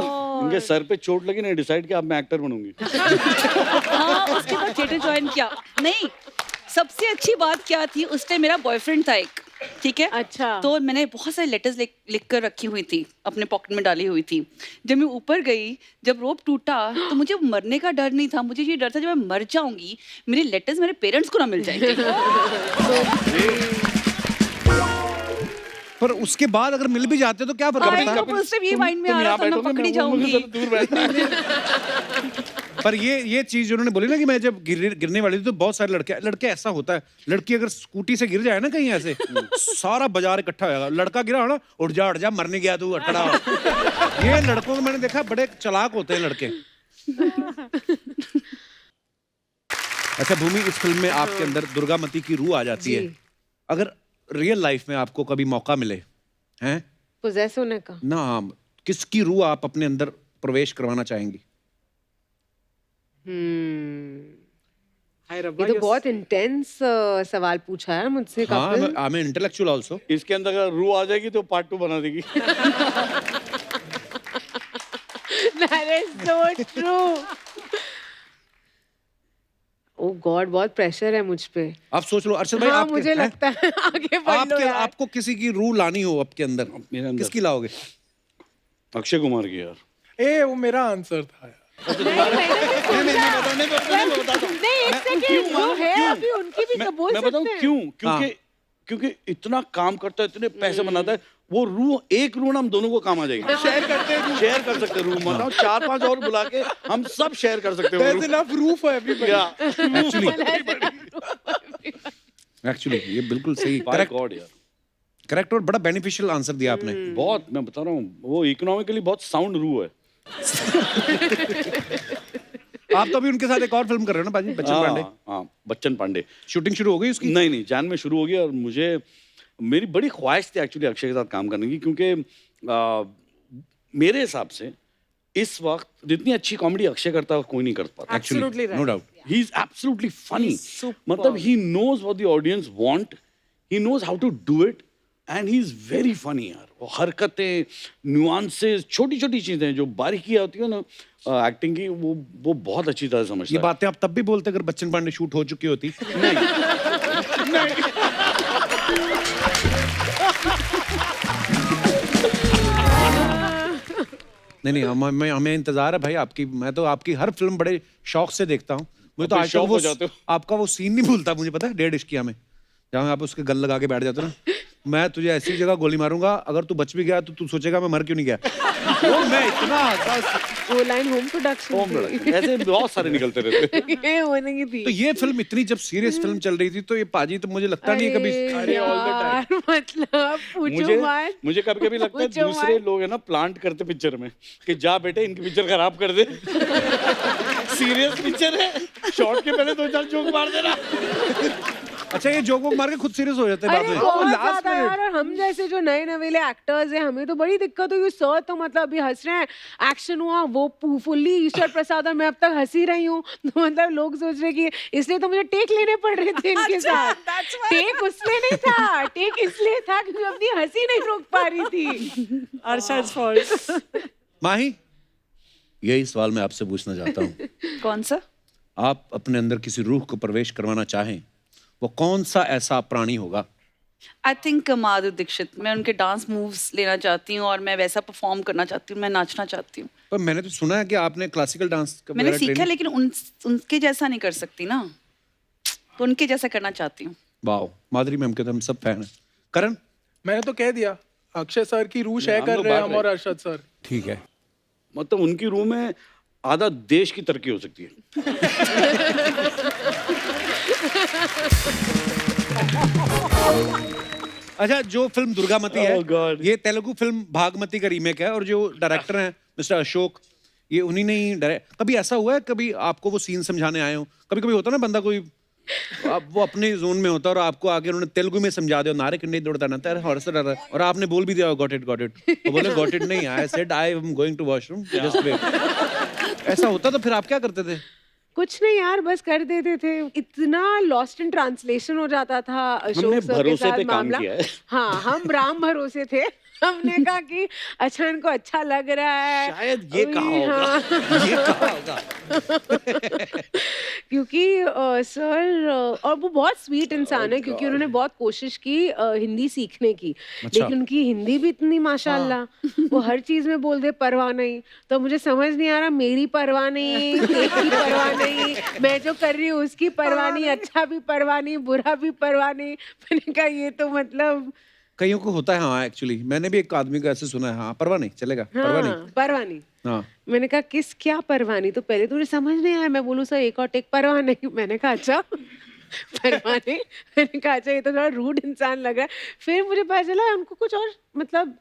इनके सर पे चोट लगी ना, डिसाइड किया अब मैं एक्टर बनूंगी. हाँ, उसके बाद थिएटर ज्वाइन किया. नहीं, सबसे अच्छी बात क्या थी, उस टाइम मेरा बॉयफ्रेंड था एक. ठीक है. अच्छा. तो मैंने बहुत सारे लेटर्स लिख कर रखी हुई थी, अपने पॉकेट में डाली हुई थी. जब मैं ऊपर गई, जब रोप टूटा, तो मुझे मरने का डर नहीं था. मुझे ये डर था जब मैं मर जाऊंगी मेरे लेटर्स मेरे पेरेंट्स को ना मिल जाएंगे. पर उसके बाद अगर मिल भी जाते तो क्या फर्क पड़ता है? उस टाइम ये माइंड में आ रहा था मैं पकड़ी जाऊंगी. पर ये चीज उन्होंने बोली ना कि मैं जब गिरने वाली थी तो बहुत सारे लड़के ऐसा होता है, लड़की अगर स्कूटी से गिर जाए ना कहीं ऐसे, सारा बाजार इकट्ठा होगा. लड़का गिरा हो ना, उठ जा मरने गया तू अटड़ा. ये लड़कों को मैंने देखा बड़े चालाक होते हैं लड़के. अच्छा भूमि, इस फिल्म में आपके अंदर दुर्गामती की रूह आ जाती है. अगर रियल लाइफ में आपको कभी मौका मिले हैं पोजेस होने का ना, किसकी रूह आप अपने अंदर प्रवेश करवाना चाहेंगी? हाय रब्बा, ये तो बहुत इंटेंस सवाल पूछा है मुझसे. हाँ, Kapil, I am intellectual also. इसके अंदर अगर रूह आ जाएगी तो पार्ट 2 बना देगी. that is so true. Oh god, बहुत प्रेशर है मुझ पे. आप सोच लो अरशद भाई. हाँ, आपके, मुझे लगता है आगे बढ़ लो यार. आपको किसी की रूह लानी हो आपके अंदर, मेरे अंदर किसकी लाओगे? अक्षय कुमार की यार. वो मेरा आंसर था यार. नहीं, एक सेकंड, वो है अभी, उनकी भी तो बोल मैं बताऊं सकते हैं. क्यों? क्योंकि क्योंकि इतना काम करता है, इतने पैसे बनाता है, वो रूम, एक रूम हम दोनों को काम आ जाएगी। शेयर करते हैं, शेयर कर सकते हैं रूम, मतलब 4-5 और बुला के हम सब शेयर कर सकते हैं। एक्चुअली ये बिल्कुल सही, करेक्ट यार, करेक्ट, और बड़ा बेनिफिशियल आंसर दिया आपने। बहुत, मैं बता रहा हूँ, वो इकोनॉमिकली बहुत साउंड रू है। आप तो अभी उनके साथ एक और फिल्म कर रहे हो ना बाजी, बच्चन पांडे। हाँ, बच्चन पांडे। शूटिंग शुरू हो गई उसकी? नहीं, जान में शुरू हो गई, और मुझे, मेरी बड़ी ख्वाहिश थी एक्चुअली अक्षय के साथ काम करने की, क्योंकि मेरे हिसाब से इस वक्त जितनी अच्छी कॉमेडी अक्षय करता है कोई नहीं कर पाता। Actually no doubt, he is absolutely funny, मतलब he knows what the audience want, he knows how to do it, and he is very funny यार। वो हरकतें, न्यूआंसेस, छोटी छोटी चीजें जो बारीकियां होती है ना एक्टिंग की, वो बहुत अच्छी तरह समझता है। ये बातें आप तब भी बोलते अगर बच्चन पांडे शूट हो चुकी होती? नहीं, हमें इंतजार है भाई आपकी। मैं तो आपकी हर फिल्म बड़े शौक से देखता हूँ। मुझे तो आज तक वो आपका वो सीन नहीं भूलता, मुझे पता है 1.5 इश्किया में, जहाँ आप उसके गल लगा के बैठ जाते हो ना, मैं तुझे ऐसी जगह गोली मारूंगा, अगर तू बच भी गया तो तू सोचेगा मैं मर क्यों नहीं गया। वो मैं इतना वो लाइन होम प्रोडक्शन ऐसे बहुत सारे निकलते रहते। ये होने की थी। तो ये फिल्म इतनी जब सीरियस फिल्म चल रही थी, तो ये पाजी तो मुझे लगता नहीं है कभी, मतलब पूछो मत। मुझे कभी कभी लगता है दूसरे लोग है ना प्लांट करते पिक्चर में कि जा बेटे इनकी पिक्चर खराब कर दे। सीरियस पिक्चर है, शॉर्ट के पहले 2-4 जोक मार देना। अच्छा, ये जोक मार के खुद सीरियस हो जाते हैं बाद में। बहुत ज्यादा यार, और हम जैसे जो नए नवेले एक्टर्स हैं, हमें तो बड़ी दिक्कत हुई। सर तो मतलब अभी हंस रहे हैं, एक्शन हुआ वो फुल्ली ईश्वर प्रसाद, और मैं अब तक हंसी रही हूँ। तो मतलब लोग सोच रहे कि इसलिए तो मुझे टेक लेने पड़ रहे थे इनके साथ। टेक उसलिए नहीं था, टेक इसलिए था क्योंकि अपनी हंसी नहीं रोक पा रही थी। अर्शद फॉल्ट। माही, यही सवाल मैं आपसे पूछना चाहता हूँ। कौन सा? आप अपने अंदर किसी रूह को प्रवेश करवाना चाहें, वो कौन सा ऐसा प्राणी होगा? I think Madhuri Dixit. मैं उनके डांस मूव्स लेना चाहती हूँ और मैं वैसा परफॉर्म करना चाहती हूँ, मैं नाचना चाहती हूँ। पर मैंने तो सुना है कि आपने क्लासिकल डांस का मैंने सीखा, लेकिन उनके जैसा नहीं कर सकती ना, तो उनके जैसा करना चाहती हूँ। वाह, माधुरी मैम के तो हम सब फैन हैं। करण? मैंने तो कह दिया, अक्षय सर की रूह शेयर कर रहे हैं हम और अर्शद सर। ठीक है, मतलब उनकी रूह में आधा देश की तरक्की हो सकती है। अच्छा, जो फिल्म दुर्गामती है, ये तेलुगु फिल्म भागमती का रीमेक है, और जो डायरेक्टर हैं मिस्टर अशोक, ये उन्हीं ने ही डायरेक्ट। कभी ऐसा हुआ है कभी आपको वो सीन समझाने आए हो? कभी कभी होता ना बंदा कोई वो अपने जोन में होता है और आपको आगे उन्होंने तेलुगु में समझा दिया, नारे कंडे दौड़ता ना तेरे हॉर्स डर, और आपने बोल भी दिया गॉट इट, तो बोले गॉट इट नहीं, I said I am going to washroom, just wait. ऐसा होता तो फिर आप क्या करते थे? कुछ नहीं यार, बस कर देते थे। इतना लॉस्ट इन ट्रांसलेशन हो जाता था अशोक सर के साथ मामला। हाँ, हम राम भरोसे थे। हमने कहा कि अच्छा इनको अच्छा लग रहा है, शायद ये कहा होगा, ये कहा होगा। क्योंकि सर, और वो बहुत स्वीट इंसान है, क्योंकि उन्होंने बहुत कोशिश की हिंदी सीखने की, लेकिन उनकी हिंदी भी इतनी माशाल्लाह, वो हर चीज में बोल दे परवाह नहीं। तो मुझे समझ नहीं आ रहा, मेरी परवाह नहीं, तेरी परवाह नहीं, मैं जो कर रही हूँ उसकी परवाह नहीं, अच्छा भी परवाह नहीं, बुरा भी परवाह नहीं। मैंने कहा ये तो मतलब कईयों को होता है। हाँ, एक्चुअली मैंने भी एक आदमी को ऐसे सुना है, हाँ परवाह नहीं, चलेगा, परवाह नहीं, परवाह नहीं। हाँ, मैंने कहा किस क्या परवाह नहीं? तो पहले तो मुझे समझ नहीं आया, मैं बोलूँ सर एक और टेक, परवाह नहीं। मैंने कहा अच्छा परवाह नहीं। मैंने कहा अच्छा ये तो थोड़ा रूड इंसान लग रहा है। फिर मुझे पता चला उनको कुछ और मतलब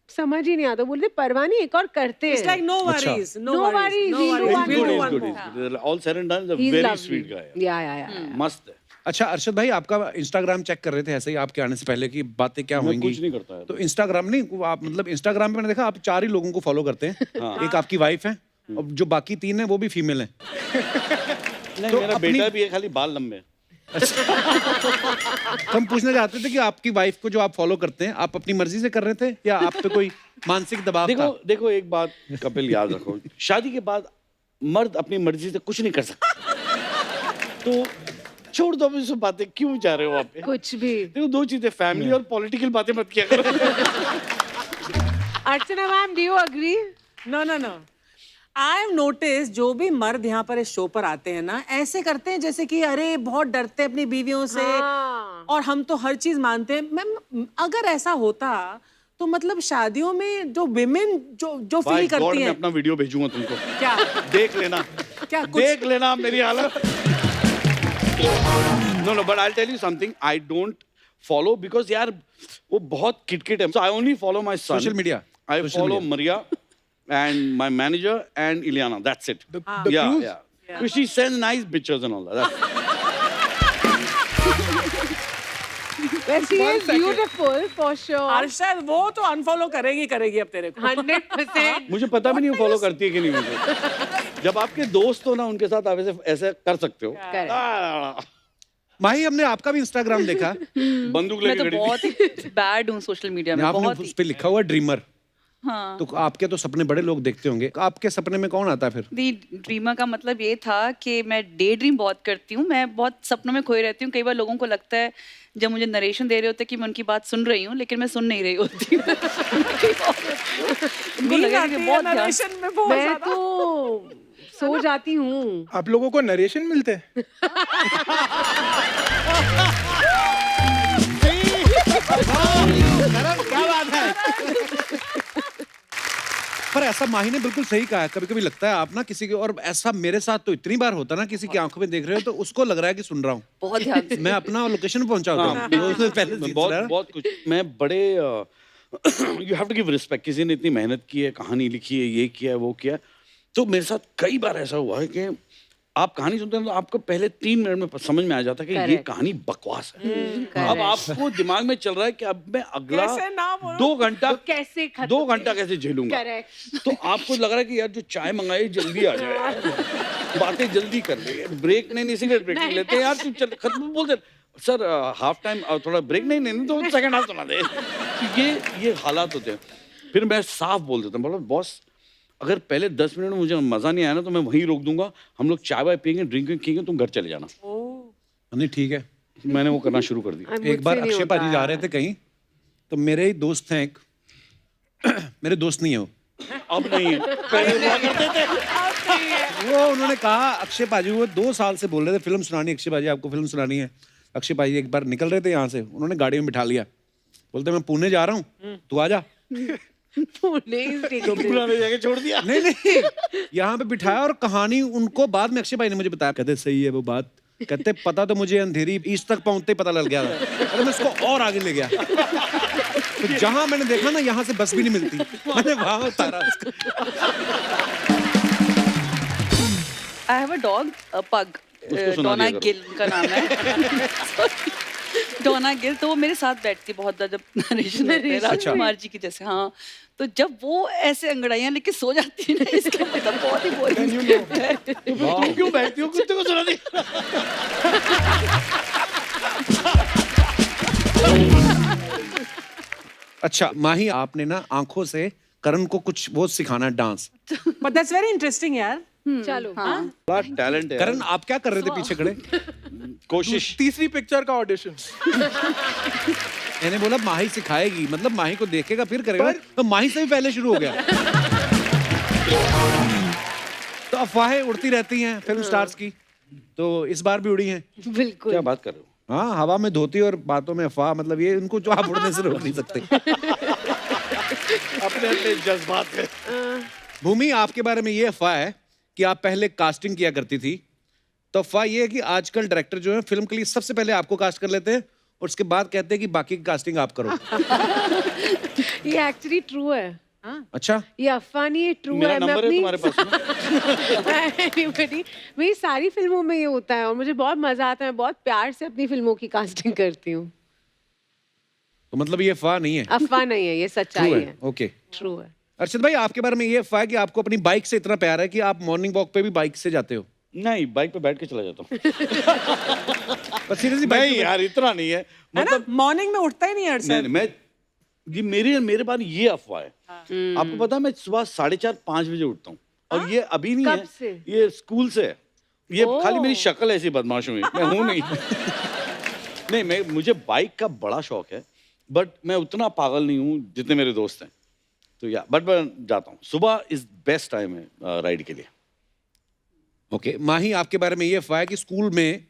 समझ ही नहीं आता, बोलते परवाह नहीं, एक और करते हैं। It's like no worries, no No worries, worries, no we'll do worries. one Good, more. he's good. All said and done, he's a He's very lovely. sweet guy. या मस्त है। अच्छा अरशद भाई, आपका इंस्टाग्राम चेक कर रहे थे ऐसे ही आपके आने से पहले की बातें क्या मैं होंगी? कुछ नहीं करता है। तो इंस्टाग्राम नहीं, आप मतलब इंस्टाग्राम पे मैंने देखा आप 4 ही लोगों को फॉलो करते हैं। एक आपकी वाइफ है और जो बाकी 3 है वो भी फीमेल हैं। नहीं, तो मेरा बेटा भी है, खाली बाल लंबे। हम पूछना चाहते थे कि आपकी वाइफ को जो आप फॉलो करते हैं, आप अपनी मर्जी से कर रहे थे या आप पे कोई मानसिक दबाव था? देखो एक बात कपिल याद रखो, शादी के बाद मर्द अपनी मर्जी से कुछ नहीं कर सकता। तो छोड़ दो अभी सब बातें, क्यों जा रहे हो आप? कुछ भी। देखो 2 चीजें, फैमिली और पॉलिटिकल बातें मत किया करो। Archana ma'am, do you agree? No. I have notice जो भी मर्द यहाँ पर इस शो पर आते हैं ना, ऐसे करते हैं जैसे कि अरे बहुत डरते हैं अपनी बीवियों से। और हम तो हर चीज मानते हैं मैम। अगर ऐसा होता तो मतलब शादियों में जो विमेन जो By फील God, करती मैं हैं अपना वीडियो भेजूंगा तुमको, क्या देख लेना, क्या कुछ देख लेना मेरी हालत। No, but I'll tell you something. I don't follow because यार वो बहुत किटकिट है. So I only follow my son. Social media. I Social follow media. Maria and my manager and Ileana. That's it. The yeah, cruise? yeah. Because she sends nice pictures and all that. Well, she is beautiful for sure. Arshad वो तो अनफॉलो करेगी अब तेरे को 100%. मुझे पता भी नहीं वो फॉलो करती है कि नहीं मुझे। जब आपके दोस्त हो ना उनके साथ आप ऐसे कर सकते हो। Correct. माही, हमने आपका भी इंस्टाग्राम देखा। बंदूक मैं लेके तो खड़ी थी। बहुत ही बैड हूँ सोशल मीडिया में, आपने बहुत उस ही। पे लिखा हुआ ड्रीमर। हाँ। तो आपके तो सपने बड़े लोग देखते होंगे, आपके सपने में कौन आता है फिर? ड्रीमर का मतलब ये था कि मैं डे ड्रीम बहुत करती हूँ, मैं बहुत सपनों में खोई रहती हूँ। कई बार लोगों को लगता है जब मुझे नरेशन दे रहे होते हैं कि मैं उनकी बात सुन रही हूँ, लेकिन मैं सुन नहीं रही होती। उनको लगेगा कि बहुत ध्यान। नरेशन में बहुत मैं ज्यादा तो सो जाती हूँ। आप लोगों को नरेशन मिलते हैं? क्या बात है? पर ऐसा माही ने बिल्कुल सही कहा है, कभी कभी लगता है आप ना किसी के, और ऐसा मेरे साथ तो इतनी बार होता ना, किसी की आंखों में देख रहे हो तो उसको लग रहा है कि सुन रहा हूँ। बहुत ध्यान से। मैं अपना लोकेशन पे पहुंचा होता हाँ, हूँ उससे पहले से बहुत बहुत कुछ। मैं बड़े you have to give respect. किसी ने इतनी मेहनत की है, कहानी लिखी है, ये किया है, वो किया है। तो मेरे साथ कई बार ऐसा हुआ है कि आप कहानी सुनते हैं तो आपको पहले 3 मिनट में समझ में आ जाता है कि ये Correct. कहानी बकवास है। अब correct. आपको दिमाग में चल रहा है कि अब मैं अगला कैसे ना बोलो? 2 घंटा तो कैसे खत्म 2 घंटा कैसे झेलूंगा। Correct. तो आपको लग रहा है कि यार जो चाय मंगाई जल्दी आ जाए, बातें जल्दी कर ले, ब्रेक नहीं, सिगरेट ब्रेक नहीं लेते यार, तू चल खत्म बोल दे सर हाफ टाइम थोड़ा ब्रेक नहीं तो सेकंड हाफ सुना दे। तो ये हालात होते हैं। फिर मैं साफ बोल देता हूँ, बोलो बॉस अगर पहले 10 मिनट में मुझे मजा नहीं आया ना तो मैं वहीं रोक दूंगा, हम लोग चाय वाय पियेंगे, ड्रिंक पियेंगे, तुम घर चले जाना। नहीं ठीक है। मैंने वो करना शुरू कर दिया। एक बार अक्षय पाजी जा रहे थे कहीं, तो मेरे ही दोस्त हैं एक मेरे दोस्त नहीं है वो, अब नहीं है, पहले हुआ करते थे। वो उन्होंने कहा अक्षय पाजी, वो 2 साल से बोल रहे थे फिल्म सुनानी, अक्षय पाजी आपको फिल्म सुनानी है। अक्षय पाजी एक बार निकल रहे थे यहाँ से, उन्होंने गाड़ी में बिठा लिया, बोलते मैं पुणे जा रहा हूँ, तू आ जा। पुराने जगह छोड़ दिया। नहीं यहाँ पे बिठाया और कहानी उनको बाद में अक्षय भाई ने मुझे बताया, कहते सही है वो बात, कहते पता तो मुझे अंधेरी ईस्ट तक पहुंचते ही पता लग गया था, अरे मैं उसको और आगे ले गया। तो जहां मैंने देखा ना यहाँ से बस भी नहीं मिलती, मैंने वहां उतारा उसको। आई हैव अ डॉग, पग, डोना गिल का नाम है। डोना गिल, तो वो मेरे साथ बैठती है बहुत जब नरेशन होते हैं, राजकुमार जी की जैसे। हाँ, तो जब वो ऐसे अंगड़ाइयाँ लेके सो जाती है ना, इसका मतलब बहुत ही बोरिंग। तुम क्यों बैठती हो, कुत्ते को सुना दी। अच्छा माही, आपने ना आंखों से करण को कुछ वो सिखाना dance. But that's very interesting यार। चलो बड़ा टैलेंट है। करण आप क्या कर रहे थे पीछे खड़े? कोशिश। तीसरी पिक्चर का ऑडिशन। मैंने बोला माही सिखाएगी, मतलब माही को देखेगा फिर करेगा, तो माही से भी पहले शुरू हो गया। तो अफवाहें उड़ती रहती हैं फिल्म स्टार्स की, तो इस बार भी उड़ी हैं। बिल्कुल। क्या बात कर रहे हो? हाँ, हवा में धोती और बातों में अफवाह, मतलब ये इनको जो आप उड़ने से रोक नहीं सकते। अपने अपने जज्बात है। भूमि, आपके बारे में ये अफवाह है कि आप पहले कास्टिंग किया करती थी, तो अफवाह ये है कि आजकल डायरेक्टर जो है फिल्म के लिए सबसे पहले आपको कास्ट कर लेते हैं और उसके बाद कहते हैं कि बाकी की कास्टिंग आप करो। ये एक्चुअली ट्रू है। अच्छा, ये अफवाह नहीं, ये ट्रू मेरा है। नंबर है तुम्हारे पास में? Anybody, मेरी सारी फिल्मों में ये होता है और मुझे बहुत मजा आता है। मैं बहुत प्यार से अपनी फिल्मों की कास्टिंग करती हूँ। तो मतलब ये अफवाह नहीं है, अफवाह नहीं है, ये सच्चाई ट्रू है। है। ओके, ट्रू है। अर्षद भाई, आपके बारे में ये अफवाह है कि आपको अपनी बाइक से इतना प्यार है कि आप मॉर्निंग वॉक पे भी बाइक से जाते हो। नहीं, बाइक पे बैठ के चला जाता हूँ। पर सीरियसली नहीं यार, इतना नहीं है। मतलब मॉर्निंग में उठता ही नहीं है नहीं, मैं ये मेरे पास ये अफवाह है। आपको पता है मैं सुबह 4:30-5 बजे उठता हूँ और ये अभी नहीं कब है, से? ये स्कूल से है। ये खाली मेरी शक्ल ऐसी बदमाश हुई, मैं हूँ नहीं। नहीं, मुझे बाइक का बड़ा शौक है, बट मैं उतना पागल नहीं हूँ जितने मेरे दोस्त हैं। तो बट मैं जाता हूँ, सुबह इज बेस्ट टाइम है राइड के लिए। ओके, माही, आपके बारे में ये अफवाह है कि स्कूल में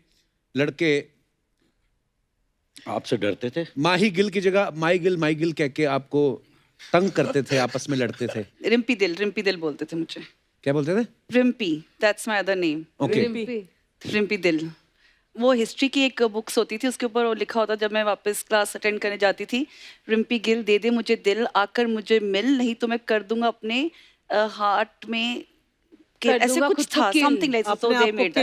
लड़के आपसे डरते थे? माही गिल की जगह माई गिल कह के आपको तंग करते थे, आपस में लड़ते थे? रिम्पी दिल बोलते थे मुझे। क्या बोलते थे? Rimpy, that's my other name. Okay. Rimpy दिल। वो हिस्ट्री की एक बुक्स होती थी, उसके ऊपर वो लिखा होता, जब मैं वापस क्लास अटेंड करने जाती थी, रिम्पी गिल दे दे मुझे दिल, आकर मुझे मिल, नहीं तो मैं कर दूंगा अपने हार्ट में ऐसे कुछ था, something like so they made.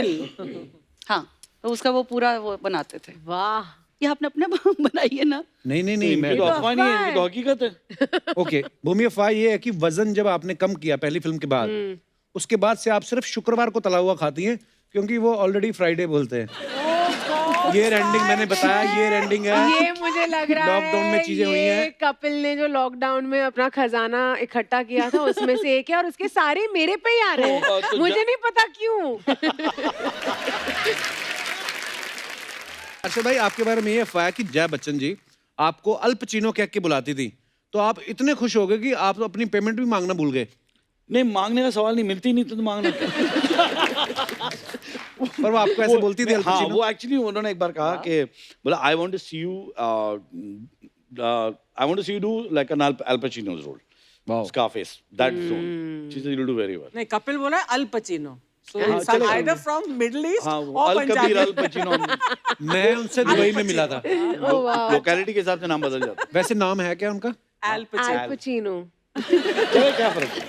हाँ, तो उसका वो पूरा वो बनाते थे। वाह, ये आपने अपने बनाई है ना? नहीं मैं इनकी तो अफवाह नहीं है, इनकी तो हकीकत है। ओके, भूमि अफवाह ये है कि वजन जब आपने कम किया पहली फिल्म के बाद, उसके बाद से आप सिर्फ शुक्रवार को तला हुआ खाती हैं, क्योंकि वो ऑलरेडी फ्राइडे बोलते हैं। ये रेंडिंग मैंने बताया, ये रेंडिंग है। ये मुझे लग रहा है लॉकडाउन में चीजें हुई हैं। कपिल ने जो लॉकडाउन में अपना खजाना इकट्ठा किया था उसमें से एक है, और उसके सारे मेरे पे ही आ रहे हैं। मुझे नहीं पता क्यों। अच्छा भाई, आपके बारे में ये अफवाह है कि जया बच्चन जी आपको अल पचीनो कह के बुलाती थी, तो आप इतने खुश हो गए कि आप अपनी पेमेंट भी मांगना भूल गए। नहीं, मांगने का सवाल नहीं, मिलती नहीं तो मांगना क्या? पर वो आपको ऐसे बोलती थी अल हाँ, पचीनो? वो एक्चुअली उन्होंने एक बार कहा कि बोला I want to see you do like an Al Pacino's role, Scarface, that zone. She said you'll do very well. नहीं, कपिल बोला अल पचिनो, so हाँ, some चलेगा। either from Middle East हाँ, or Al Kabir, Punjabi. Al Pacino, मैं उनसे दुबई में मिला था। लोकेलिटी के हिसाब से नाम बदल जाता वैसे नाम है क्या उनका? Al Pacino. अल पचिनो। है। चलो, क्या फर्क है?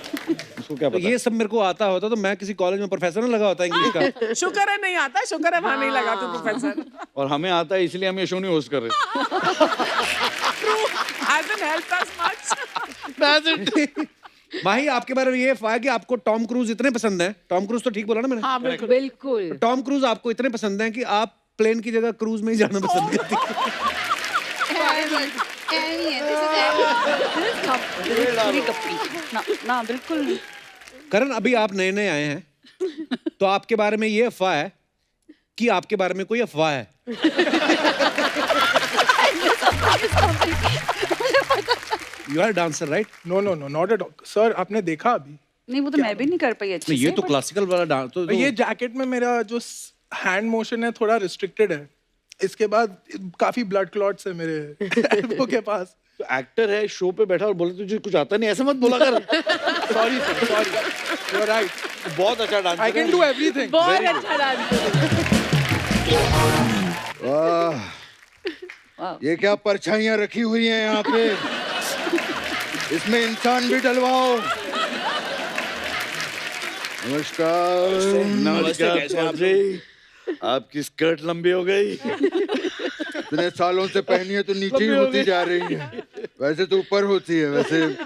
उसको क्या तो पता? ये सब मेरे को आता होता तो मैं किसी कॉलेज में प्रोफेसर ना लगा होता इंग्लिश का। शुक्र है नहीं आता, शुक्र है वहाँ नहीं लगा तू प्रोफेसर। और हमें आता है, इसलिए हम ये शो नहीं होस्ट कर रहे। Hasn't helped us much. माही, आपके बारे में ये अफवाह है कि आपको टॉम क्रूज इतने पसंद है। टॉम क्रूज तो ठीक बोला ना मैंने? हाँ बिल्कुल। बिल्कुल। टॉम क्रूज आपको इतने पसंद है कि आप प्लेन की जगह क्रूज में ही जाना पसंद करती पूरी कपड़ी ना ना, बिल्कुल नहीं। करण, अभी आप नए नए आए हैं, तो आपके बारे में ये अफवाह है कि आपके बारे में कोई अफवाह है। You are dancer right? No not at all sir. आपने देखा अभी? नहीं, वो तो मैं भी नहीं कर पाई अच्छे नहीं, ये से, तो but- क्लासिकल वाला डांस तो ये जैकेट में मेरा जो हैंड मोशन है थोड़ा रिस्ट्रिक्टेड है। इसके बाद काफी ब्लड क्लॉट्स है मेरे एल्बो के पास। तो एक्टर है, शो पे बैठा और बोले तुझे कुछ आता नहीं, ऐसे मत बोला कर। Sorry sir, sorry, you are right. बहुत अच्छा dance I can do everything. बहुत अच्छा डांस। वाह, ये क्या परछाइयां रखी हुई हैं यहाँ पे? इसमें इंसान भी डलवाओ। नमस्कार। नमस्कार, कैसे आप जी? आपकी स्कर्ट लंबी हो गई। इतने सालों से पहनी है तो नीचे ही होती जा रही है। वैसे तो ऊपर होती है। वैसे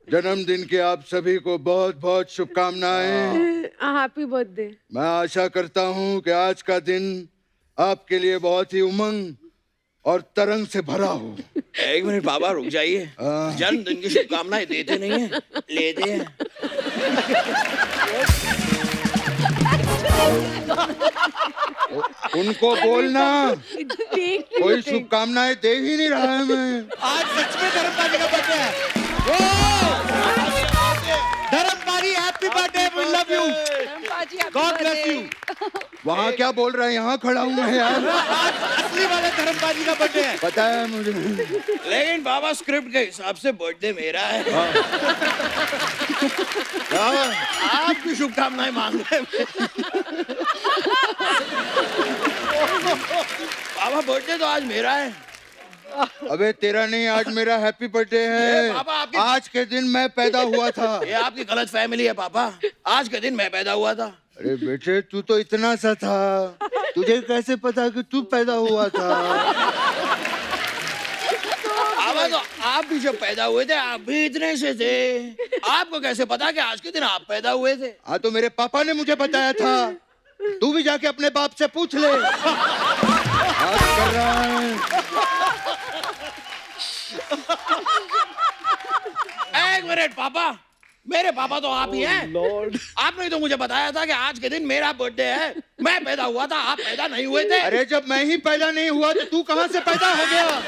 जन्मदिन के आप सभी को बहुत बहुत शुभकामनाएं। Happy birthday. मैं आशा करता हूं कि आज का दिन आपके लिए बहुत ही उमंग और तरंग से भरा हो। एक मिनट बाबा, रुक जाइए। जन्मदिन की शुभकामनाएं देते नहीं है, लेते हैं। उनको बोलना कोई शुभकामनाएं दे ही नहीं रहा है मैं। आज सच में धर्मपाली का बर्थडे है। Dharmapali, happy birthday, we love you, God bless you. वहाँ क्या बोल रहे हैं? यहाँ खड़ा हूँ मैं यार। असली वाले धर्मपाली का बर्थडे है। पता है मुझे। लेकिन बाबा, स्क्रिप्ट के हिसाब से बर्थडे मेरा है। आपकी शुभकामनाएं मांग रहे हैं। बाबा, बर्थडे तो आज मेरा है। अबे तेरा नहीं, आज मेरा हैप्पी बर्थडे है। पापा, आपकी- आज के दिन मैं पैदा हुआ था। ये आपकी गलत फैमिली है पापा। आज के दिन मैं पैदा हुआ था। अरे बेटे, तू तो इतना सा था, तुझे कैसे पता कि तू पैदा हुआ था? पापा, तो आप भी जब पैदा हुए थे आप भी इतने से थे। आपको कैसे पता कि आज के दिन आप पैदा हुए थे? हाँ, तो मेरे पापा ने मुझे बताया था। तू भी जाके अपने बाप से पूछ ले। बात कर रहा है। एक मिनट पापा, मेरे पापा तो आप ही हैं। लॉर्ड, आपने तो मुझे बताया था कि आज के दिन मेरा बर्थडे है। मैं पैदा हुआ था, आप पैदा नहीं हुए थे। अरे जब मैं ही पैदा नहीं हुआ तो तू कहाँ से पैदा हो गया?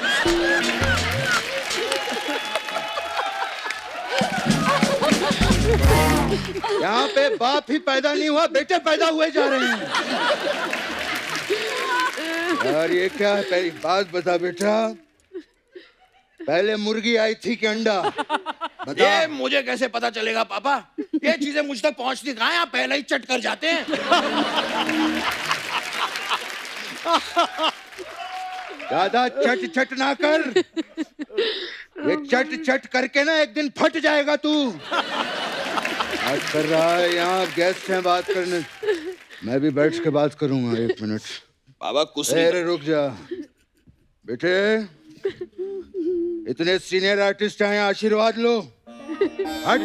यहाँ पे बाप ही पैदा नहीं हुआ, बेटे पैदा हुए जा रहे हैं। यार ये क्या है? पहली बात बता बेटा, पहले मुर्गी आई थी कि अंडा? बता। ये मुझे कैसे पता चलेगा पापा? ये चीजें मुझ तक पहुंचती कहाँ हैं? आप पहले ही चट कर जाते हैं। ज्यादा चट चट ना कर, ये चट चट करके ना एक दिन फट जाएगा तू। बात कर रहा है, यहाँ गेस्ट हैं बात करने, मैं भी बैठ के बात करूंगा। 1 मिनट बाबा कुछ अरे रुक जा बेटे, इतने सीनियर आर्टिस्ट हैं, आशीर्वाद लो। हट।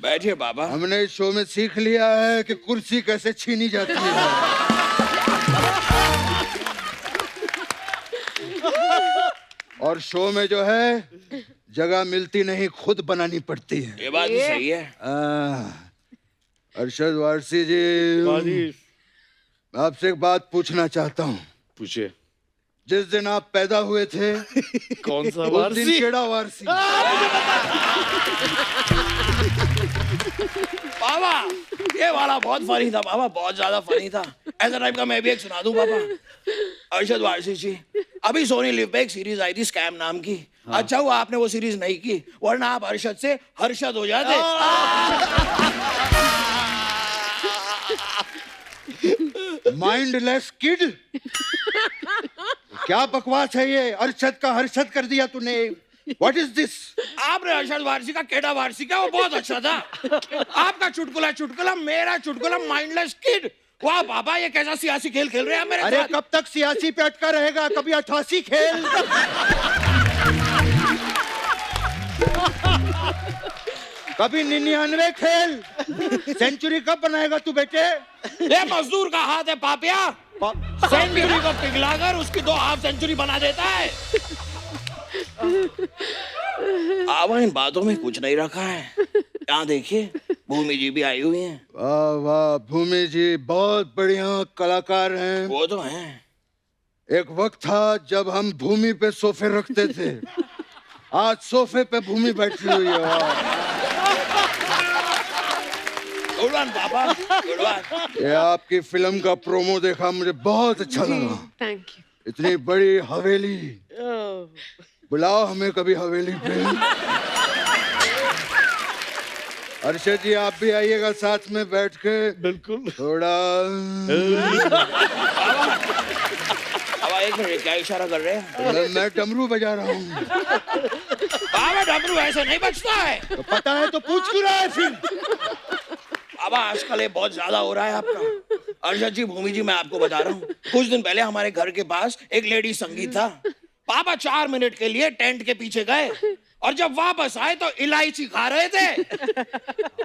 बैठिए बाबा। हमने इस शो में सीख लिया है कि कुर्सी कैसे छीनी जाती है। और शो में जो है जगह मिलती नहीं, खुद बनानी पड़ती है। ये बात भी सही है। अरशद वारसी जी, मैं आपसे एक बात पूछना चाहता हूँ। पूछिए। जिस दिन आप पैदा हुए थे कौन सा उस दिन केड़ा वारसी? बाबा ये वाला बहुत फनी था बाबा, बहुत ज्यादा फनी था। ऐसा टाइप का मैं भी एक सुना दूं बाबा। अरशद वारसी जी, अभी सोनी लिव पे एक सीरीज आई थी स्कैम नाम की। अच्छा हुआ आपने वो सीरीज नहीं की, वरना आप अरशद से हर्षद हो जाते। माइंडलेस किड, क्या बकवास है ये? अरशद का हर्षद कर दिया तूने। What is this? आपने अरशद वारसी का केड़ा वारसी का, वो बहुत अच्छा था। आपका चुटकुला चुटकुला, मेरा चुटकुला माइंडलेस किड। वाह बाबा, ये कैसा सियासी खेल खेल रहे हैं मेरे अरे साथ? कब तक सियासी पे अटका रहेगा? कभी 88 खेल। कभी 99 खेल। सेंचुरी कब बनाएगा तू बेटे? ये मजदूर का हाथ है पापिया, सेंचुरी को पिघलाकर उसकी 2 हाफ सेंचुरी बना देता है। आवा इन बातों में कुछ नहीं रखा है। यहाँ देखिए, भूमि जी भी आई हुई हैं। वाह वाह, भूमि जी बहुत बढ़िया कलाकार हैं। वो तो हैं। एक वक्त था जब हम भूमि पे सोफे रखते थे, आज सोफे पे भूमि बैठी हुई है। गुड वन पापा, गुड वन। ये आपकी फिल्म का प्रोमो देखा, मुझे बहुत अच्छा लगा। Thank you. इतनी बड़ी हवेली, बुलाओ हमें कभी हवेली पे। अरशद जी आप भी आइएगा साथ में बैठ के। बिल्कुल। थोड़ा अब एक मिनट, क्या इशारा कर रहे हैं? मैं डमरू बजा रहा हूँ। बाबा डमरू ऐसे नहीं बजता है। तो पता है तो पूछ क्यों रहा है फिर? अब आजकल ये बहुत ज्यादा हो रहा है आपका। अरशद जी, भूमि जी, मैं आपको बता रहा हूँ, कुछ दिन पहले हमारे घर के पास एक लेडी संगीत था। पापा 4 मिनट के लिए टेंट के पीछे गए और जब वापस आए तो इलायची खा रहे थे।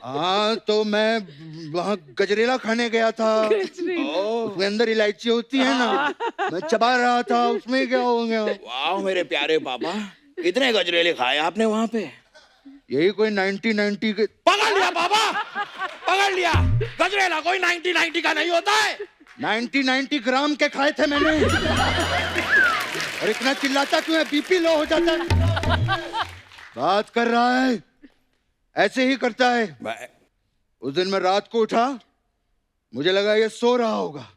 हाँ तो मैं वहाँ गजरेला खाने गया था, उसमें अंदर इलायची होती है ना, मैं चबा रहा था, उसमें क्या हो गया? वाह मेरे प्यारे पापा, कितने गजरेले खाए आपने वहाँ पे? यही कोई 90 के। पकड़ लिया पापा, पकड़ लिया। गजरेला कोई 90 का नहीं होता है। 90 ग्राम के खाए थे मैंने। और इतना चिल्लाता क्यों है? बीपी लो हो जाता है। बात कर रहा है, ऐसे ही करता है। उस दिन मैं रात को उठा, मुझे लगा ये सो रहा होगा,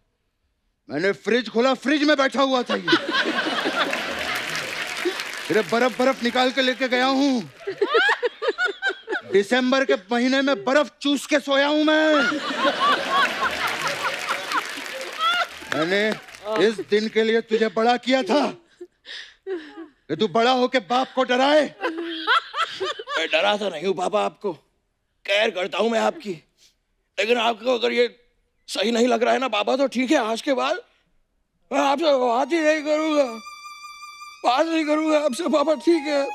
मैंने फ्रिज खोला, फ्रिज में बैठा हुआ था ये। फिर बर्फ निकाल के लेके गया हूँ। दिसंबर के महीने में बर्फ चूस के सोया हूं मैं। मैंने इस दिन के लिए तुझे बड़ा किया था कि तू बड़ा होके बाप को डराए। मैं डरा तो नहीं हूँ पापा, आपको केयर करता हूँ मैं आपकी, लेकिन आपको अगर ये सही नहीं लग रहा है ना पापा, तो ठीक है, आज के बाद मैं आपसे बात ही नहीं करूंगा, बात नहीं करूंगा आपसे पापा, ठीक है?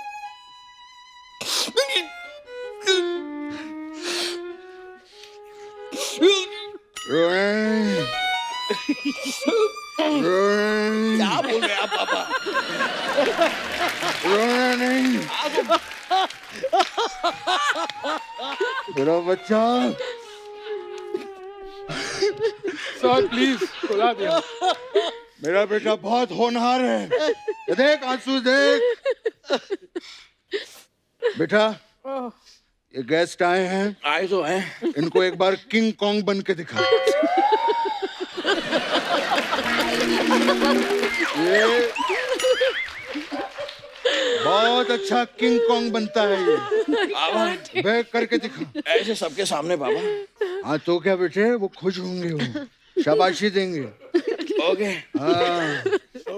क्या बोल रहे हैं आप पापा? रोना नहीं मेरा बच्चा। सर प्लीज बुला दिया। मेरा बेटा बहुत होनहार है, ये देख आंसू देख। बेटा ये गेस्ट आए हैं, आए तो हैं। इनको एक बार किंग कॉन्ग बन के दिखा। ये बहुत अच्छा किंग कॉन्ग बनता है ये। बाबा बैक करके दिखा। ऐसे सबके सामने बाबा। हाँ तो क्या बेटे, वो खुश होंगे, वो शाबाशी देंगे। ओके हाँ